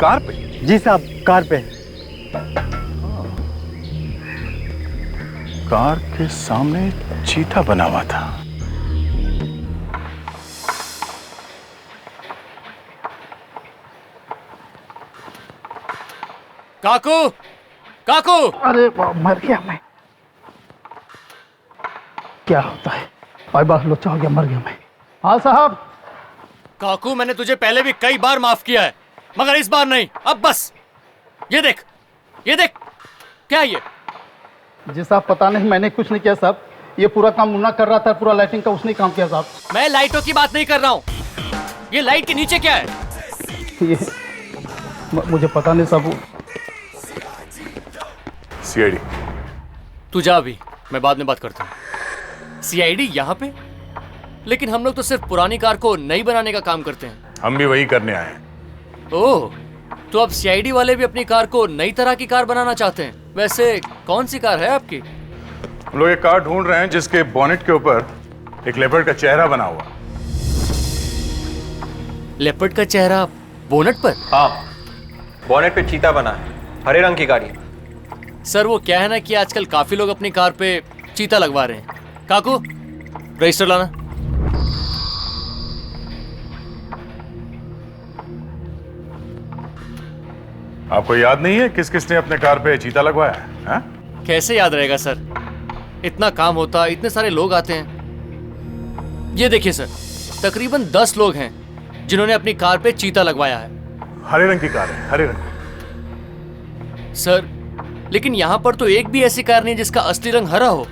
कार पे? जी साहब, कार पे। कार के सामने चीता बना हुआ था। काकू, काकू! अरे मर गया मैं। क्या होता है? भाई बात लोचा हो गया, मर गया मैं। हाँ साहब। काकू, मैंने तुझे पहले भी कई बार माफ किया है, मगर इस बार नहीं। अब बस। ये देख, ये देख, क्या ये? जी साहब, पता नहीं, मैंने कुछ नहीं किया साहब। ये पूरा काम मुन्ना कर रहा था, पूरा लाइटिंग का उसने काम किया साहब। मैं लाइटों की बात नहीं कर रहा हूँ। ये लाइट के नीचे क्या है? ये मुझे पता नहीं साहब। सीआईडी। तू जा अभी, मैं बाद में बात करता हूँ। सीआईडी यहाँ पे? लेकिन हम लोग तो सिर्फ पुरानी कार को नई बनाने का काम करते हैं। हम भी वही करने आए हैं। ओह, तो अब सीआईडी वाले भी अपनी कार को नई तरह की कार बनाना चाहते हैं। वैसे कौन सी कार है आपकी? हम लोग एक कार ढूंढ रहे हैं जिसके बोनेट के ऊपर एक लेपर्ड का चेहरा बना हुआ। लेपर्ड का चेहरा बोनेट पर? हाँ, बोनेट पे चीता बना है, हरे रंग की गाड़ी। सर वो क्या है ना कि आजकल काफी लोग अपनी कार पे चीता लगवा रहे हैं। काकू, रजिस्टर लाना। आपको याद नहीं है किस किसने अपने कार पे चीता लगवाया है? हा? कैसे याद रहेगा सर, इतना काम होता, इतने सारे लोग आते हैं। ये देखिए सर, तकरीबन 10 लोग हैं जिन्होंने अपनी कार पे चीता लगवाया है। हरे रंग की कार है, हरे रंग। सर लेकिन यहाँ पर तो एक भी ऐसी कार नहीं जिसका असली रंग हरा हो।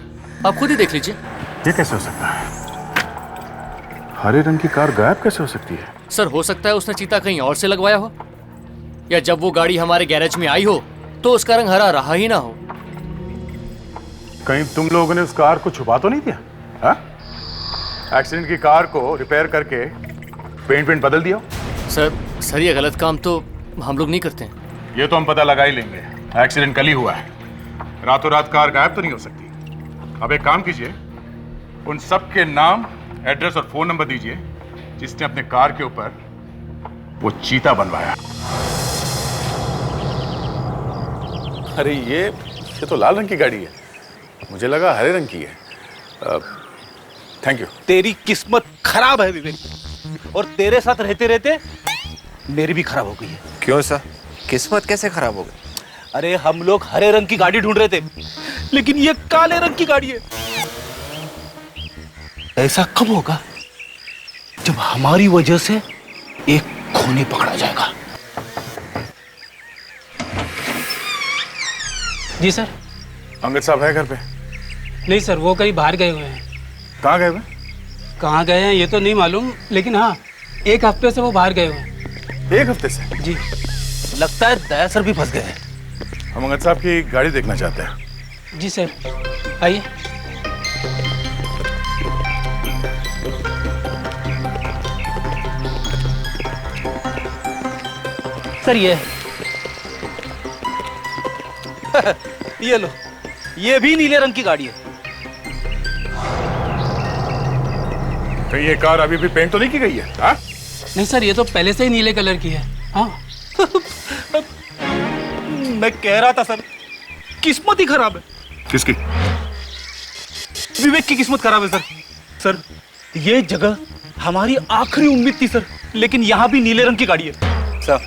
आप खुद ही देख लीजिए। ये कैसे हो सकता है? हरे रंग की कार गायब कैसे हो सकती है? सर हो सकता है उसने चीता कहीं और से लगवाया हो, या जब वो गाड़ी हमारे गैरेज में आई हो तो उसका रंग हरा रहा ही ना हो। कहीं तुम लोगों ने उस कार को छुपा तो नहीं दिया? हा? एक्सीडेंट की कार को रिपेयर करके पेंट बदल दिया? सर ये गलत काम तो हम लोग नहीं करते हैं। ये तो हम पता लगा ही लेंगे। एक्सीडेंट कल ही हुआ है, रातों रात कार गायब तो नहीं हो सकती। अब एक काम कीजिए, उन सब के नाम, एड्रेस और फोन नंबर दीजिए जिसने अपने कार के ऊपर वो चीता बनवाया। अरे ये तो लाल रंग की गाड़ी है, मुझे लगा हरे रंग की है। Thank you. तेरी किस्मत खराब है विवेक, और तेरे साथ रहते रहते मेरी भी खराब हो गई है। क्यों सर, किस्मत कैसे खराब हो गई? अरे हम लोग हरे रंग की गाड़ी ढूंढ रहे थे, लेकिन ये काले रंग की गाड़ी है। ऐसा कब होगा जब हमारी वजह से एक खूनी पकड़ा जाएगा। जी सर। अंगद साहब है घर पे? नहीं सर, वो कहीं बाहर गए हुए हैं। कहाँ गए हुए? कहाँ गए हैं ये तो नहीं मालूम, लेकिन हाँ 1 हफ्ते से वो बाहर गए हुए हैं। 1 हफ्ते से? जी। लगता है दया सर भी फंस गए हैं। हम अंगद साहब की गाड़ी देखना चाहते हैं। जी सर, आइए। सर ये ये लो, ये भी नीले रंग की गाड़ी है। तो ये कार अभी भी पेंट तो नहीं की गई है? हाँ? नहीं सर, ये तो पहले से ही नीले कलर की है। हाँ। मैं कह रहा था सर, किस्मत ही खराब है। किसकी? विवेक की किस्मत खराब है सर। सर ये जगह हमारी आखिरी उम्मीद थी सर, लेकिन यहाँ भी नीले रंग की गाड़ी है। सर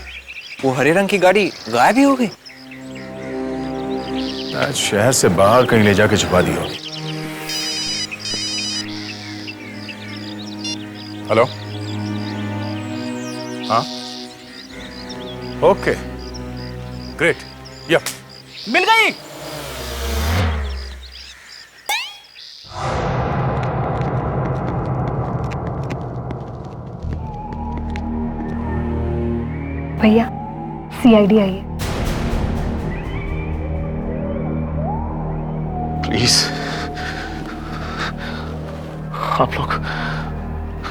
वो हरे रंग की गाड़ी गायब ही हो गई। आज शहर से बाहर कहीं ले जाके छुपा दी होगी। हेलो? हाँ, ओके, ग्रेट, या मिल गई। भैया सीआईडी आई है। प्लीज आप लोग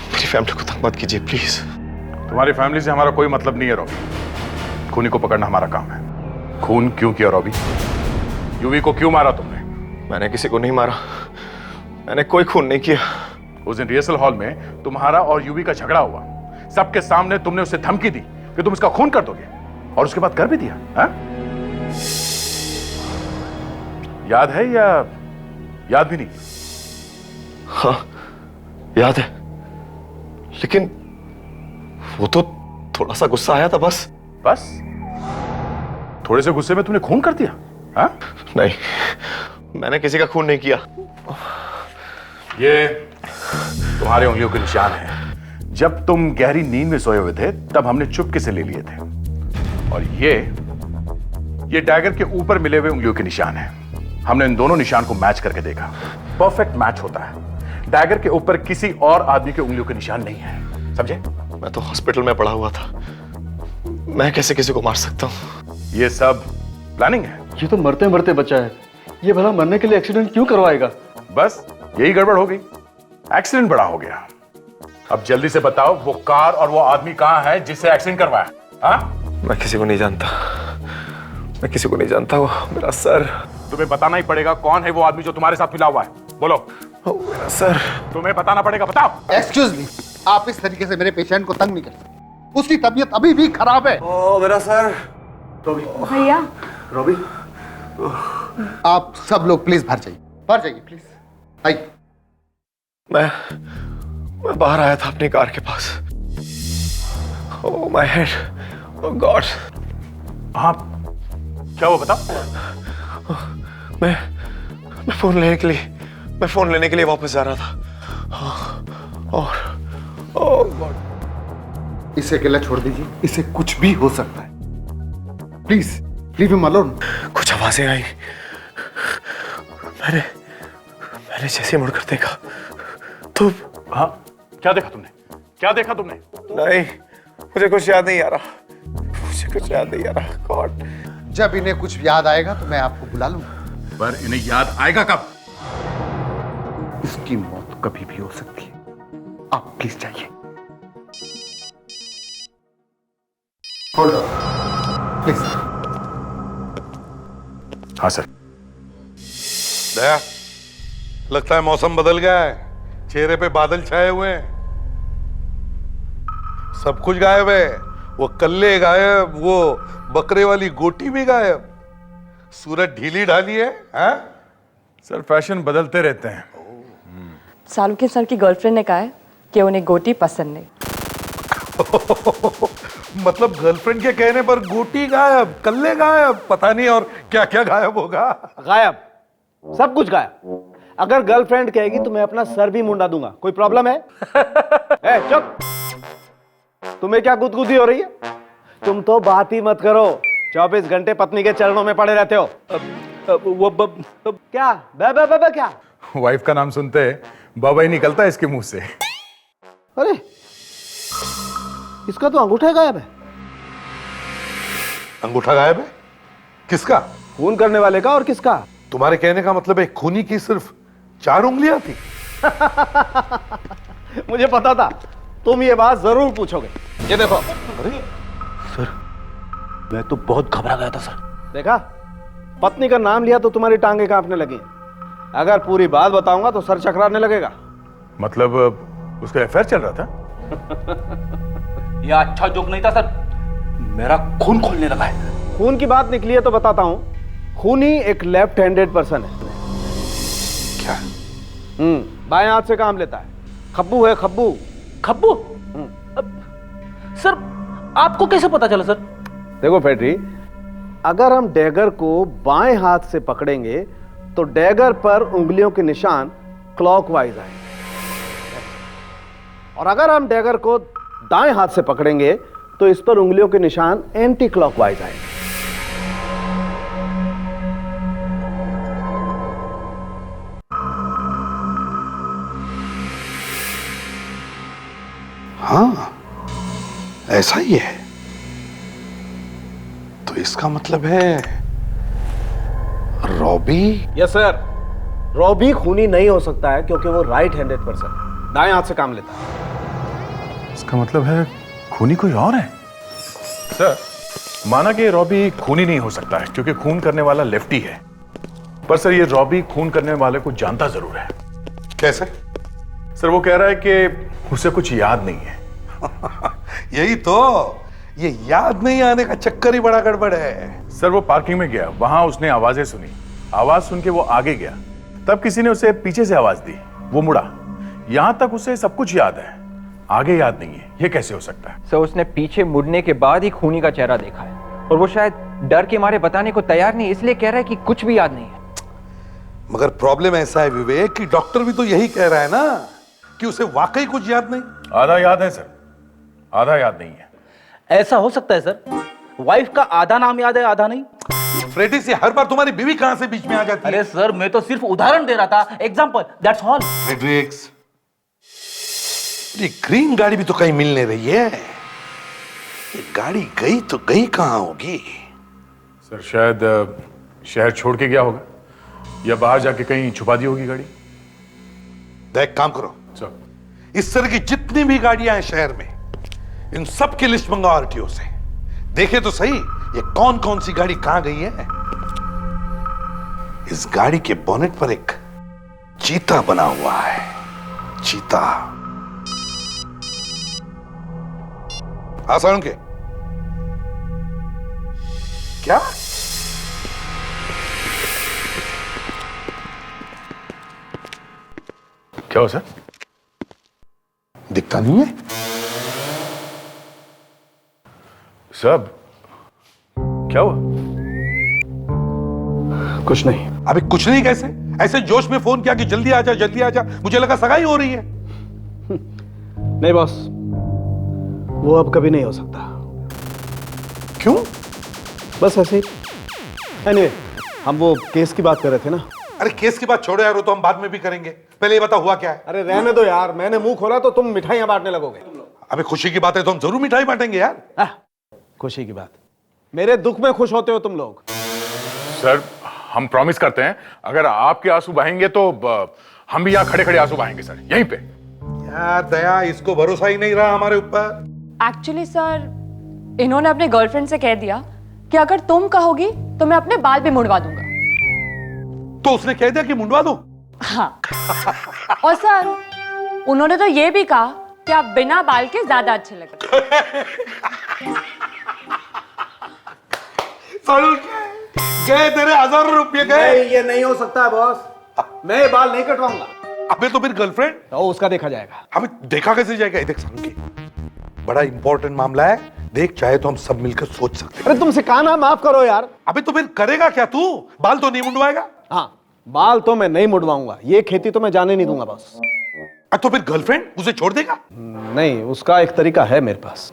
मेरी फैमिली को तंग मत कीजिए प्लीज। तुम्हारी फैमिली से हमारा कोई मतलब नहीं है रॉबी। खूनी को पकड़ना हमारा काम है। खून क्यों किया रॉबी? यूवी को क्यों मारा तुमने? मैंने किसी को नहीं मारा, मैंने कोई खून नहीं किया। उस दिन रिहर्सल हॉल में तुम्हारा और यूवी का झगड़ा हुआ, सबके सामने तुमने उसे धमकी दी कि तुम इसका खून कर दोगे, और उसके बाद कर भी दिया। हा? याद है या याद भी नहीं? हाँ याद है, लेकिन वो तो थोड़ा सा गुस्सा आया था बस। बस थोड़े से गुस्से में तुमने खून कर दिया? हा? नहीं, मैंने किसी का खून नहीं किया। ये तुम्हारे उंगलियों के निशान हैं। जब तुम गहरी नींद में सोए हुए थे तब हमने चुपके से ले लिए थे, और ये डैगर के ऊपर मिले हुए उंगलियों के निशान हैं। हमने इन दोनों निशान को मैच करके देखा, परफेक्ट मैच होता है। डैगर के ऊपर किसी और आदमी के उंगलियों के निशान नहीं है, समझे? मैं तो हॉस्पिटल में पड़ा हुआ था, मैं कैसे किसी को मार सकता हूँ? ये सब प्लानिंग है। ये तो मरते मरते बचा है, ये भला मरने के लिए एक्सीडेंट क्यों करवाएगा? बस यही गड़बड़ हो गई, एक्सीडेंट बड़ा हो गया। अब जल्दी से बताओ वो कार और वो आदमी कहाँ है जिससे एक्सीडेंट करवाया? हाँ? मैं किसी को नहीं जानता, मैं किसी को नहीं जानता। वो मेरा सर। तुम्हें बताना ही पड़ेगा कौन है वो आदमी जो तुम्हारे साथ मिला हुआ है। बोलो। मेरा सर। तुम्हें बताना पड़ेगा, बताओ। एक्सक्यूज मी, आप इस तरीके से मेरे पेशेंट को तंग नहीं कर सकते। उसकी तबीयत अभी भी खराब है। मेरा सर। रॉबी। भैया। रॉबी, आप सब लोग प्लीज बाहर जाइए प्लीज। आइए। मैं बाहर आया था अपनी कार के पास। Oh my head, oh god. हाँ, क्या हुआ बताओ? मैं फोन लेने के लिए वापस जा रहा था, और ओह गॉड। इसे अकेला छोड़ दीजिए, इसे कुछ भी हो सकता है। Please leave him alone. कुछ आवाजें आई, मैंने जैसे मुड़कर देखा तो। हाँ, क्या देखा तुमने? क्या देखा तुमने? नहीं, मुझे कुछ याद नहीं आ रहा। गॉड। जब इन्हें कुछ याद आएगा तो मैं आपको बुला लूंगा। पर इन्हें याद आएगा कब? इसकी मौत कभी भी हो सकती है। आप प्लीज जाइए। Hold on please. हाँ सर। दया, लगता है मौसम बदल गया है, चेहरे पे बादल छाए हुए हैं, सब कुछ गायब है। वो कल्ले गायब, वो बकरे वाली गोटी भी गायब, सूरज ढीली ढाली है। हाँ? सर फैशन बदलते रहते हैं। सालू सर की गर्लफ्रेंड ने कहा है कि उन्हें गोटी पसंद नहीं। मतलब गर्लफ्रेंड के कहने पर गोटी गायब, कल्ले गायब, पता नहीं और क्या क्या गायब होगा। गायब, सब कुछ गायब। अगर गर्लफ्रेंड कहेगी तो मैं अपना सर भी मुंडा दूंगा। कोई प्रॉब्लम है? ए, चुप। तुम्हें क्या गुदगुदी हो रही है? तुम तो बात ही मत करो, 24 घंटे पत्नी के चरणों में पड़े रहते हो। क्या बे क्या? वाइफ का नाम सुनते बाबा ही निकलता है इसके मुंह से। अरे इसका तो अंगूठा गायब है। अंगूठा गायब है? किसका? खून करने वाले का। और किसका? तुम्हारे कहने का मतलब है खूनी की सिर्फ 4 उंगलियां थी? मुझे पता था तुम ये बात जरूर पूछोगे। ये देखो। अरे सर, मैं तो बहुत घबरा गया था सर। देखा, पत्नी का नाम लिया तो तुम्हारी टांगे कांपने लगी। अगर पूरी बात बताऊंगा तो सर चकराने लगेगा। मतलब उसका अफेयर चल रहा था? ये अच्छा जोक नहीं था सर, मेरा खून खोलने लगा है। खून की बात निकली है तो बताता हूं। खूनी एक लेफ्ट हैंडेड पर्सन है। क्या? बाएं हाथ से काम लेता है। खब्बू है, खब्बू। खब्बू? सर आपको कैसे पता चला सर? देखो फेड्री, अगर हम डैगर को बाएं हाथ से पकड़ेंगे तो डैगर पर उंगलियों के निशान क्लॉकवाइज आएंगे, और अगर हम डैगर को दाएं हाथ से पकड़ेंगे तो इस पर उंगलियों के निशान एंटी क्लॉकवाइज आएंगे। हाँ, ऐसा ही है। तो इसका मतलब है रॉबी? यस सर, रॉबी खूनी नहीं हो सकता है क्योंकि वो राइट हैंडेड पर्सन, दाएं हाथ से काम लेता है। इसका मतलब है खूनी कोई और है? सर, माना कि रॉबी खूनी नहीं हो सकता है क्योंकि खून करने वाला लेफ्टी है, पर सर ये रॉबी खून करने वाले को जानता जरूर है। कैसे? सर वो कह रहा है कि उसे कुछ याद नहीं है। यही तो, ये याद नहीं आने का चक्कर ही बड़ा गड़बड़ है। सर वो पार्किंग में गया, वहां उसने आवाजें सुनी, आवाज सुन के वो आगे गया, तब किसी ने उसे पीछे से आवाज दी, वो मुड़ा, यहां तक उसे सब कुछ याद है, आगे याद नहीं है। ये कैसे हो सकता है? सर उसने पीछे मुड़ने के बाद ही खूनी का चेहरा देखा है और वो शायद डर के मारे बताने को तैयार नहीं, इसलिए कह रहा है कि कुछ भी याद नहीं है। मगर प्रॉब्लम ऐसा है विवेक कि डॉक्टर भी तो यही कह रहा है ना कि उसे वाकई कुछ याद नहीं। आधा याद है सर, आधा याद नहीं है। ऐसा हो सकता है सर, वाइफ का आधा नाम याद है आधा नहीं। फ्रेडी से हर बार तुम्हारी बीवी कहां से बीच में आ जाती है? अरे सर मैं तो सिर्फ उदाहरण दे रहा था, एग्जांपल, दैट्स ऑल। फ्रेडरिक्स, ये ग्रीन गाड़ी भी तो कहीं मिल नहीं रही है। ये गाड़ी गई तो गई कहां होगी? सर शायद शहर छोड़ के गया होगा या बाहर जाके कहीं छुपा दी होगी गाड़ी। देख, काम करो, इस तरह की जितनी भी गाड़ियां हैं शहर में, इन सब की लिस्ट मंगाओ आरटीओ से। देखे तो सही ये कौन कौन सी गाड़ी कहां गई है। इस गाड़ी के बोनेट पर एक चीता बना हुआ है, चीता। आसान के क्या? क्या हो सर? दिखता नहीं है सब? क्या हुआ? कुछ नहीं। अभी कुछ नहीं कैसे? ऐसे जोश में फोन किया कि जल्दी आ जा, जल्दी आ जा, मुझे लगा सगाई हो रही है। नहीं बॉस, वो अब कभी नहीं हो सकता। क्यों? बस ऐसे ही। एनीवे, हम वो केस की बात कर रहे थे ना। अरे केस की बात छोड़ो यार, वो तो हम बाद में भी करेंगे, पहले ये बता हुआ क्या है। अरे रहने दो यार, मैंने मुंह खोला तो तुम मिठाइयां बांटने लगोगे। अबे खुशी की बात है तो हम जरूर मिठाई बांटेंगे यार। खुशी की बात? मेरे दुख में खुश होते हो तुम लोग। सर हम प्रॉमिस करते हैं, अगर आपके आंसू बहेंगे तो हम भी यहाँ खड़े खड़े आंसू बहाएंगे सर, यहीं पे। यार दया, इसको भरोसा ही नहीं रहा हमारे ऊपर। एक्चुअली सर, इन्होंने अपने गर्लफ्रेंड से कह दिया कि अगर तुम कहोगी तो मैं अपने बाल भी मुड़वा दूंगा। तो उसने कह दिया कि मुंडवा दो? हाँ। और सर उन्होंने तो ये भी कहा कि आप बिना बाल के ज्यादा अच्छे लगते। गए तेरे 1000 रुपये गए। ये नहीं हो सकता है बॉस, मैं ये बाल नहीं कटवाऊंगा। अबे तो फिर गर्लफ्रेंड? उसका देखा जाएगा। हमें देखा कैसे जाएगा? देख सालुंकी, बड़ा इंपॉर्टेंट मामला है, देख चाहे तो हम सब मिलकर सोच सकते हैं। अरे तुमसे कहा ना, माफ करो यार। अबे तो फिर करेगा क्या तू? बाल तो नहीं मुंडवाएगा? हाँ, बाल तो मैं नहीं मुड़वाऊंगा, ये खेती तो मैं जाने नहीं दूंगा बॉस। तो फिर गर्लफ्रेंड उसे छोड़ देगा? नहीं, उसका एक तरीका है मेरे पास।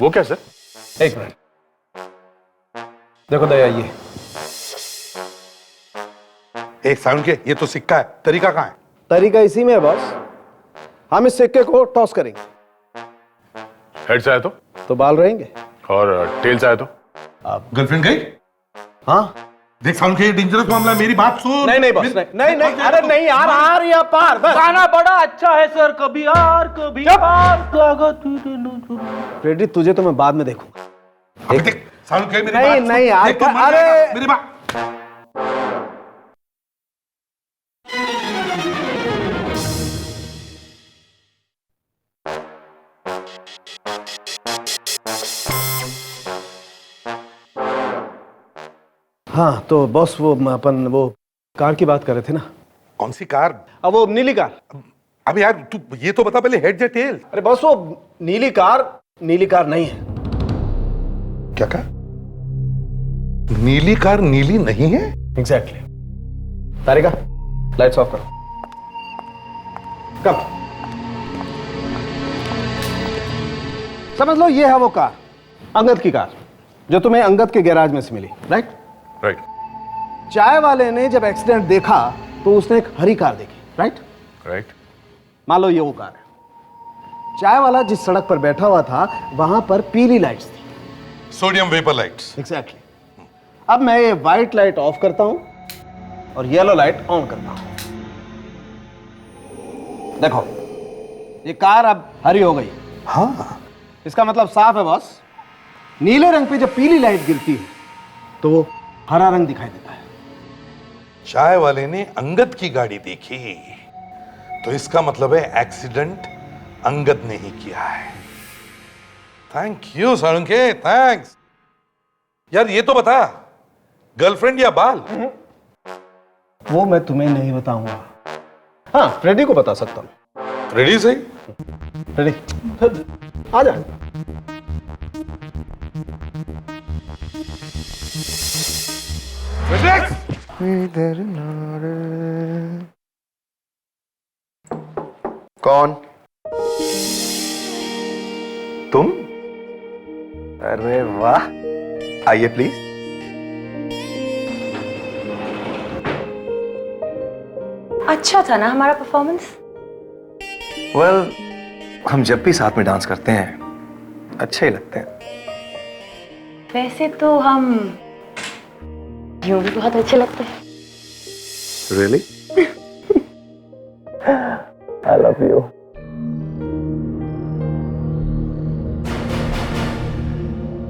वो क्या सर? एक मिनट, देखो दया, ये एक साउंड के, ये तो सिक्का है, तरीका कहां है? तरीका इसी में है बॉस, हम इस सिक्के को टॉस करेंगे। हेड से आए तो बाल रहेंगे, और टेल से आए तो गर्लफ्रेंड गई? हाँ देख साउंड के, ये डेंजरस मामला है, मेरी बात सुन। नहीं बॉस, नहीं, अरे नहीं यार, आर या पार, बस। गाना बड़ा अच्छा है सर, कभी आर कभी पार। फ्रेडी, तुझे तो मैं बाद में देखूंगा। देख साउंड के, मेरी नहीं बात नहीं यार, देख, तू मर अरे जाएगा, मेरी बात। हाँ तो बॉस, वो अपन वो कार की बात कर रहे थे ना। कौन सी कार? अब वो नीली कार। अब यार तू ये तो बता पहले, हेड या टेल? अरे बॉस, वो नीली कार नहीं है। क्या कहा? नीली कार नीली नहीं है? एग्जैक्टली। तारिका, लाइट्स ऑफ करो। कब समझ लो, ये है वो कार, अंगद की कार, जो तुम्हें अंगद के गैराज में से मिली, राइट? राइट। चाय वाले ने जब एक्सीडेंट देखा तो उसने एक हरी कार देखी, राइट? राइट। मान लो ये वो कार है। चाय वाला जिस सड़क पर बैठा हुआ था वहां पर पीली लाइट्स थी, सोडियम वेपर लाइट्स। एग्जैक्टली। अब मैं ये व्हाइट लाइट ऑफ करता हूं और येलो लाइट ऑन करता हूं। देखो, ये कार अब हरी हो गई। हाँ, इसका मतलब साफ है बॉस, नीले रंग पे जब पीली लाइट गिरती है तो वो हरा रंग दिखाई देता है। चाय वाले ने अंगद की गाड़ी देखी, तो इसका मतलब है एक्सीडेंट अंगद ने ही किया है। Thank you Salunkhe, thanks. यार ये तो बता, गर्लफ्रेंड या बाल? वो मैं तुम्हें नहीं बताऊंगा। हाँ, फ्रेडी को बता सकता हूँ। फ्रेडी सही? फ्रेडी आ जा। कौन? तुम? अरे वाह, आइए प्लीज। अच्छा था ना हमारा परफॉर्मेंस? वेल, हम जब भी साथ में डांस करते हैं अच्छे ही लगते हैं। वैसे तो हम यूं भी बहुत अच्छे लगते हैं। Really? I love you.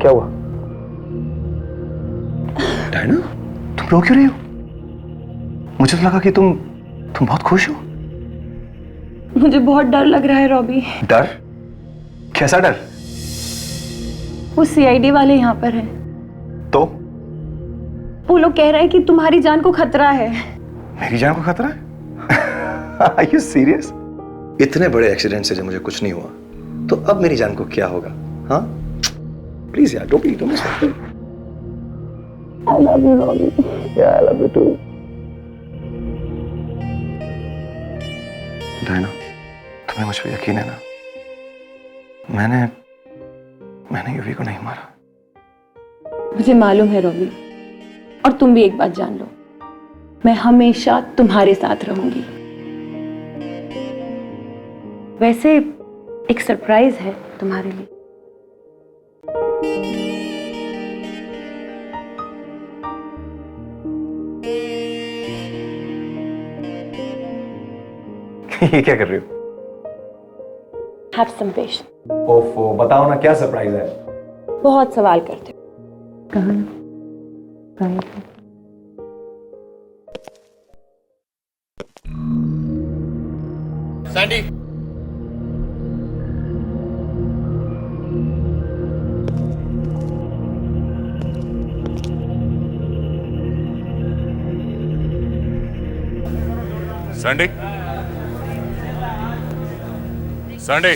क्या हुआ? डायना, तुम रो क्यों रही हो? मुझे तो लगा कि तुम बहुत खुश हो। मुझे बहुत डर लग रहा है रॉबी। डर? कैसा डर? वो सीआईडी वाले यहाँ पर हैं। तो? वो लोग कह रहे हैं कि तुम्हारी जान को खतरा है। मेरी जान को खतरा है? Are you serious? इतने बड़े एक्सीडेंट से जब मुझे कुछ नहीं हुआ, तो अब मेरी जान को क्या होगा? हाँ? प्लीज यार, don't be sorry. I love you, Robbie. Yeah, I love you too. Diana, तुम्हें मुझ पे यकीन है ना? मैंने यूवी को नहीं मारा। मुझे मालूम है रॉबी, और तुम भी एक बात जान लो, मैं हमेशा तुम्हारे साथ रहूंगी। वैसे एक सरप्राइज है तुम्हारे लिए। ये क्या कर रही हो? Have some patience. ओफो, बताओ ना क्या सरप्राइज है? बहुत सवाल करते हो। कहाँ? सैंडी, सैंडी, सैंडी,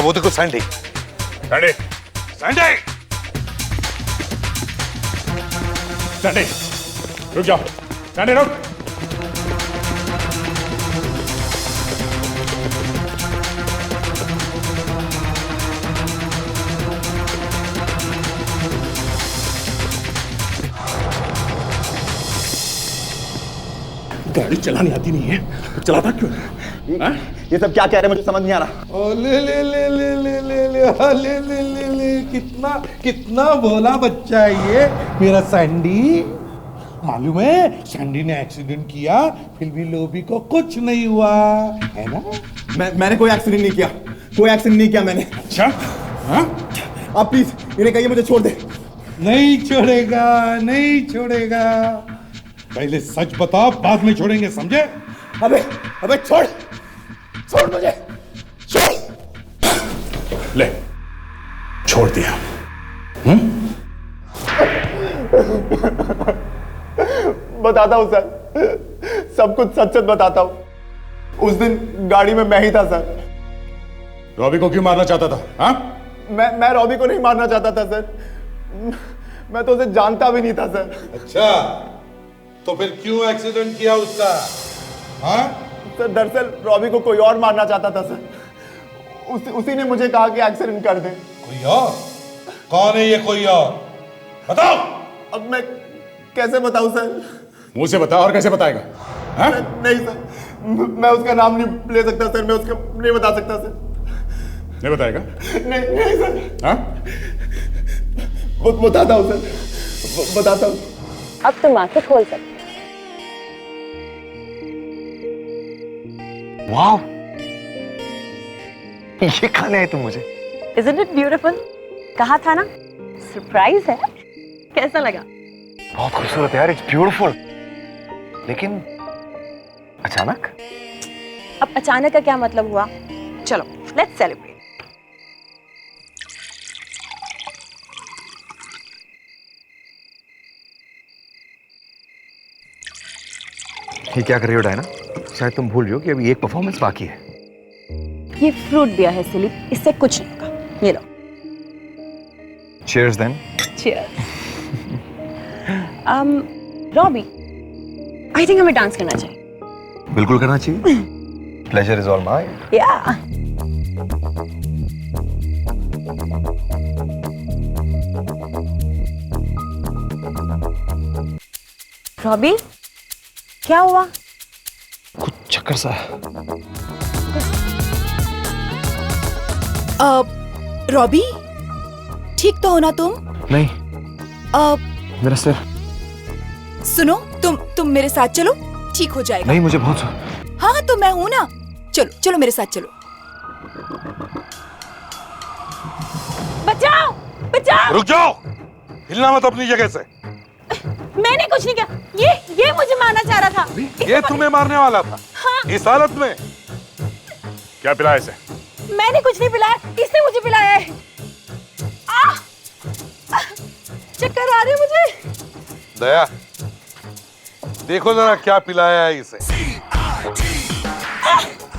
वो देखो सैंडी। सैंडी, सैंडी, सैंडी, रुक जाओ। सैंडी रुक। गाड़ी चलानी आती नहीं है तो चलाता क्यों है? ये सब क्या कह रहे हैं मुझे समझ नहीं आ रहा। ओ ले ले ले ले ले ले ले ले ले ले ले कितना कितना भोला बच्चा है ये मेरा सैंडी। मालूम है सैंडी ने एक्सीडेंट किया, फिर भी लोबी को कुछ नहीं हुआ है ना? मैंने कोई एक्सीडेंट नहीं किया, कोई एक्सीडेंट नहीं किया मैंने। अच्छा? हाँ? आप प्लीज इन्हें कहिए मुझे छोड़ दे। नहीं छोड़ेगा, नहीं छोड़ेगा। पहले सच बताओ, बाद में छोड़ेंगे, समझे? अबे छोड़ मुझे, छोड़। ले, छोड़ दिया। बताता हूँ सर, सब कुछ सच सच बताता हूँ। उस दिन गाड़ी में मैं ही था सर। रॉबी को क्यों मारना चाहता था? हाँ? मैं रॉबी को नहीं मारना चाहता था सर, मैं तो उसे जानता भी नहीं था सर। अच्छा, तो फिर क्यों एक्सीडेंट किया उसका? हाँ? सर दरअसल रॉबी को कोई और मारना चाहता था सर। उसी ने मुझे कहा कि एक्सीडेंट कर दे। कोई और? कौन है ये कोई और? बताओ। अब मैं कैसे बताऊं सर? मुंह से बता। और कैसे बताएगा? हाँ? नहीं सर, मैं उसका नाम नहीं ले सकता सर, मैं उसका नहीं बता सकता सर। नहीं बताएगा? नहीं सर। हाँ? बताता हूँ सर, बताता हूँ। अब तुम आंखें खोल सकते वाह, ये खाने आए तुम मुझे। Isn't it beautiful? कहा था ना, सरप्राइज है। कैसा लगा? बहुत खूबसूरत यार, इट्स ब्यूटीफुल। लेकिन अचानक? अब अचानक का क्या मतलब हुआ? चलो, लेट्स सेलिब्रेट। ये क्या कर रही हो डायना? शायद तुम भूल रही हो कि अभी एक परफॉर्मेंस बाकी है। ये फ्रूट दिया है सिली, इससे कुछ नहीं होगा। ये लो। Cheers then. Cheers. Robbie, I think हमें डांस करना चाहिए। बिल्कुल करना चाहिए। Pleasure is all mine. Yeah. Robbie, क्या हुआ? कुछ चक्कर सा। रॉबी, ठीक तो हो ना तुम? नहीं, मेरा सिर। सुनो, तुम मेरे साथ चलो, ठीक हो जाएगा। नहीं, मुझे बहुत। हाँ, तो मैं हूं ना। चलो चलो मेरे साथ चलो। बचाओ, बचाओ। रुक जाओ, हिलना मत अपनी जगह से। मैंने कुछ नहीं किया, ये मुझे मारना चाह रहा था। ये तुम्हें मारने वाला था। हाँ। इस हालत में। क्या पिलाया इसे? मैंने कुछ नहीं पिलाया, इसने मुझे पिलाया है। चक्कर आ रहे मुझे। दया, देखो जरा क्या पिलाया है इसे।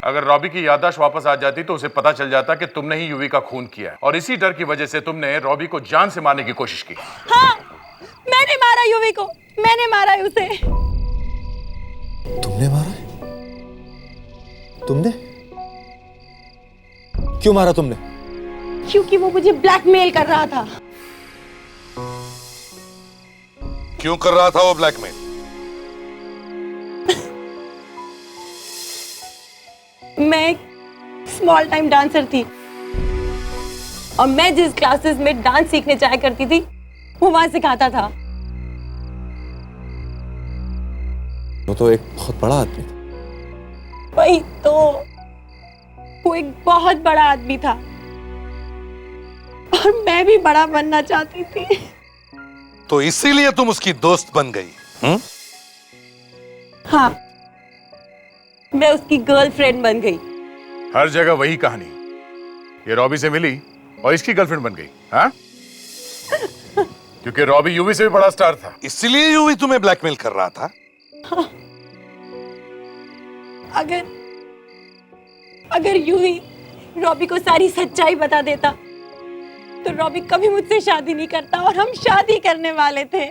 अगर रॉबी की याददाश्त वापस आ जाती तो उसे पता चल जाता कि तुमने ही यूवी का खून किया है और इसी डर की वजह से तुमने रॉबी को जान से मारने की कोशिश की। हाँ, मैंने मारा यूवी को, मैंने मारा है उसे। तुमने मारा? तुमने? क्यों मारा तुमने? क्योंकि वो मुझे ब्लैकमेल कर रहा था। क्यों कर रहा था वो ब्लैकमेल? मैं एक स्मॉल टाइम डांसर थी और मैं जिस क्लासेस में डांस सीखने जाया करती थी वो वहां सिखाता था। वो तो एक बहुत बड़ा आदमी था। वही तो, वो एक बहुत बड़ा आदमी था और मैं भी बड़ा बनना चाहती थी। तो इसीलिए तुम उसकी दोस्त बन गई? हाँ, मैं उसकी गर्लफ्रेंड बन गई। हर जगह वही कहानी। ये रॉबी से मिली और इसकी गर्लफ्रेंड बन गई। हाँ? क्योंकि रॉबी यूवी से भी बड़ा स्टार था। इसलिए यूवी तुम्हें ब्लैकमेल कर रहा था। हाँ। अगर यूवी रॉबी को सारी सच्चाई बता देता तो रॉबी कभी मुझसे शादी नहीं करता और हम शादी करने वाले थे।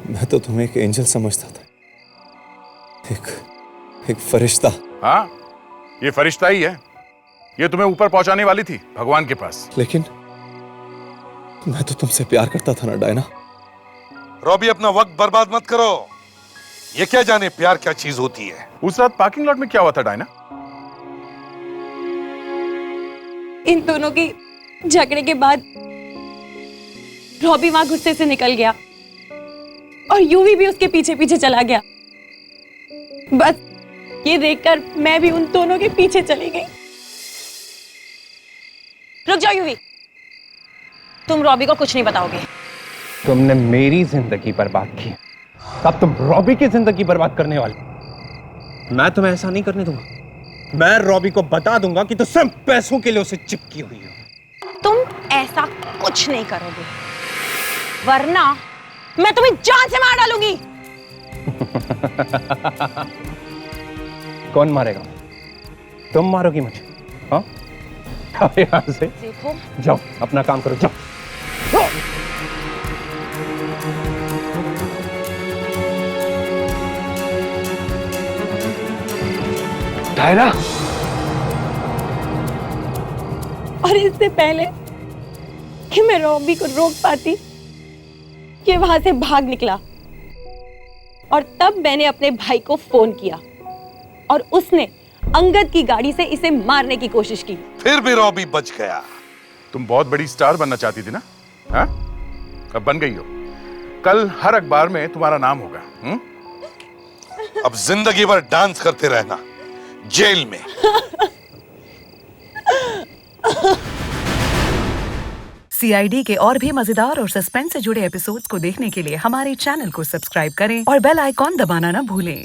मैं तो तुम्हें एक एंजल समझता था, एक फरिश्ता। हाँ, ये फरिश्ता ही है। ये तुम्हें ऊपर पहुंचाने वाली थी भगवान के पास। लेकिन मैं तो तुमसे प्यार करता था ना डायना। रॉबी, अपना वक्त बर्बाद मत करो। ये क्या जाने प्यार क्या चीज होती है। उस रात पार्किंग लॉट में क्या हुआ था डायना? इन दोनों के झगड़े के बाद रॉबी वहां गुस्से से निकल गया और यूवी भी उसके पीछे पीछे चला गया। बस ये देखकर मैं भी उन दोनों के पीछे चली गई। रुक जाओ यूवी, तुम रॉबी को कुछ नहीं बताओगे। तुमने मेरी जिंदगी बर्बाद की, अब तुम रॉबी की जिंदगी बर्बाद करने वाले। मैं तुम्हें ऐसा नहीं करने दूंगा। मैं रॉबी को बता दूंगा कि तुम सिर्फ पैसों के लिए उसे चिपकी हुई हो। तुम ऐसा कुछ नहीं करोगे, वरना मैं तुम्हें जान से मार डालूंगी। कौन मारेगा? तुम मारोगी मुझे? हाँ? यहाँ से देखो, जाओ अपना काम करो, जाओ। डायना, और इससे पहले कि मैं रॉबी को रोक पाती, ये वहां से भाग निकला और तब मैंने अपने भाई को फोन किया और उसने अंगद की गाड़ी से इसे मारने की कोशिश की। फिर भी रॉबी बच गया। तुम बहुत बड़ी स्टार बनना चाहती थी ना? हाँ? अब बन गई हो। कल हर अखबार में तुम्हारा नाम होगा। अब जिंदगी भर डांस करते रहना जेल में। CID के और भी मजेदार और सस्पेंस से जुड़े एपिसोड्स को देखने के लिए हमारे चैनल को सब्सक्राइब करें और बेल आइकॉन दबाना ना भूलें।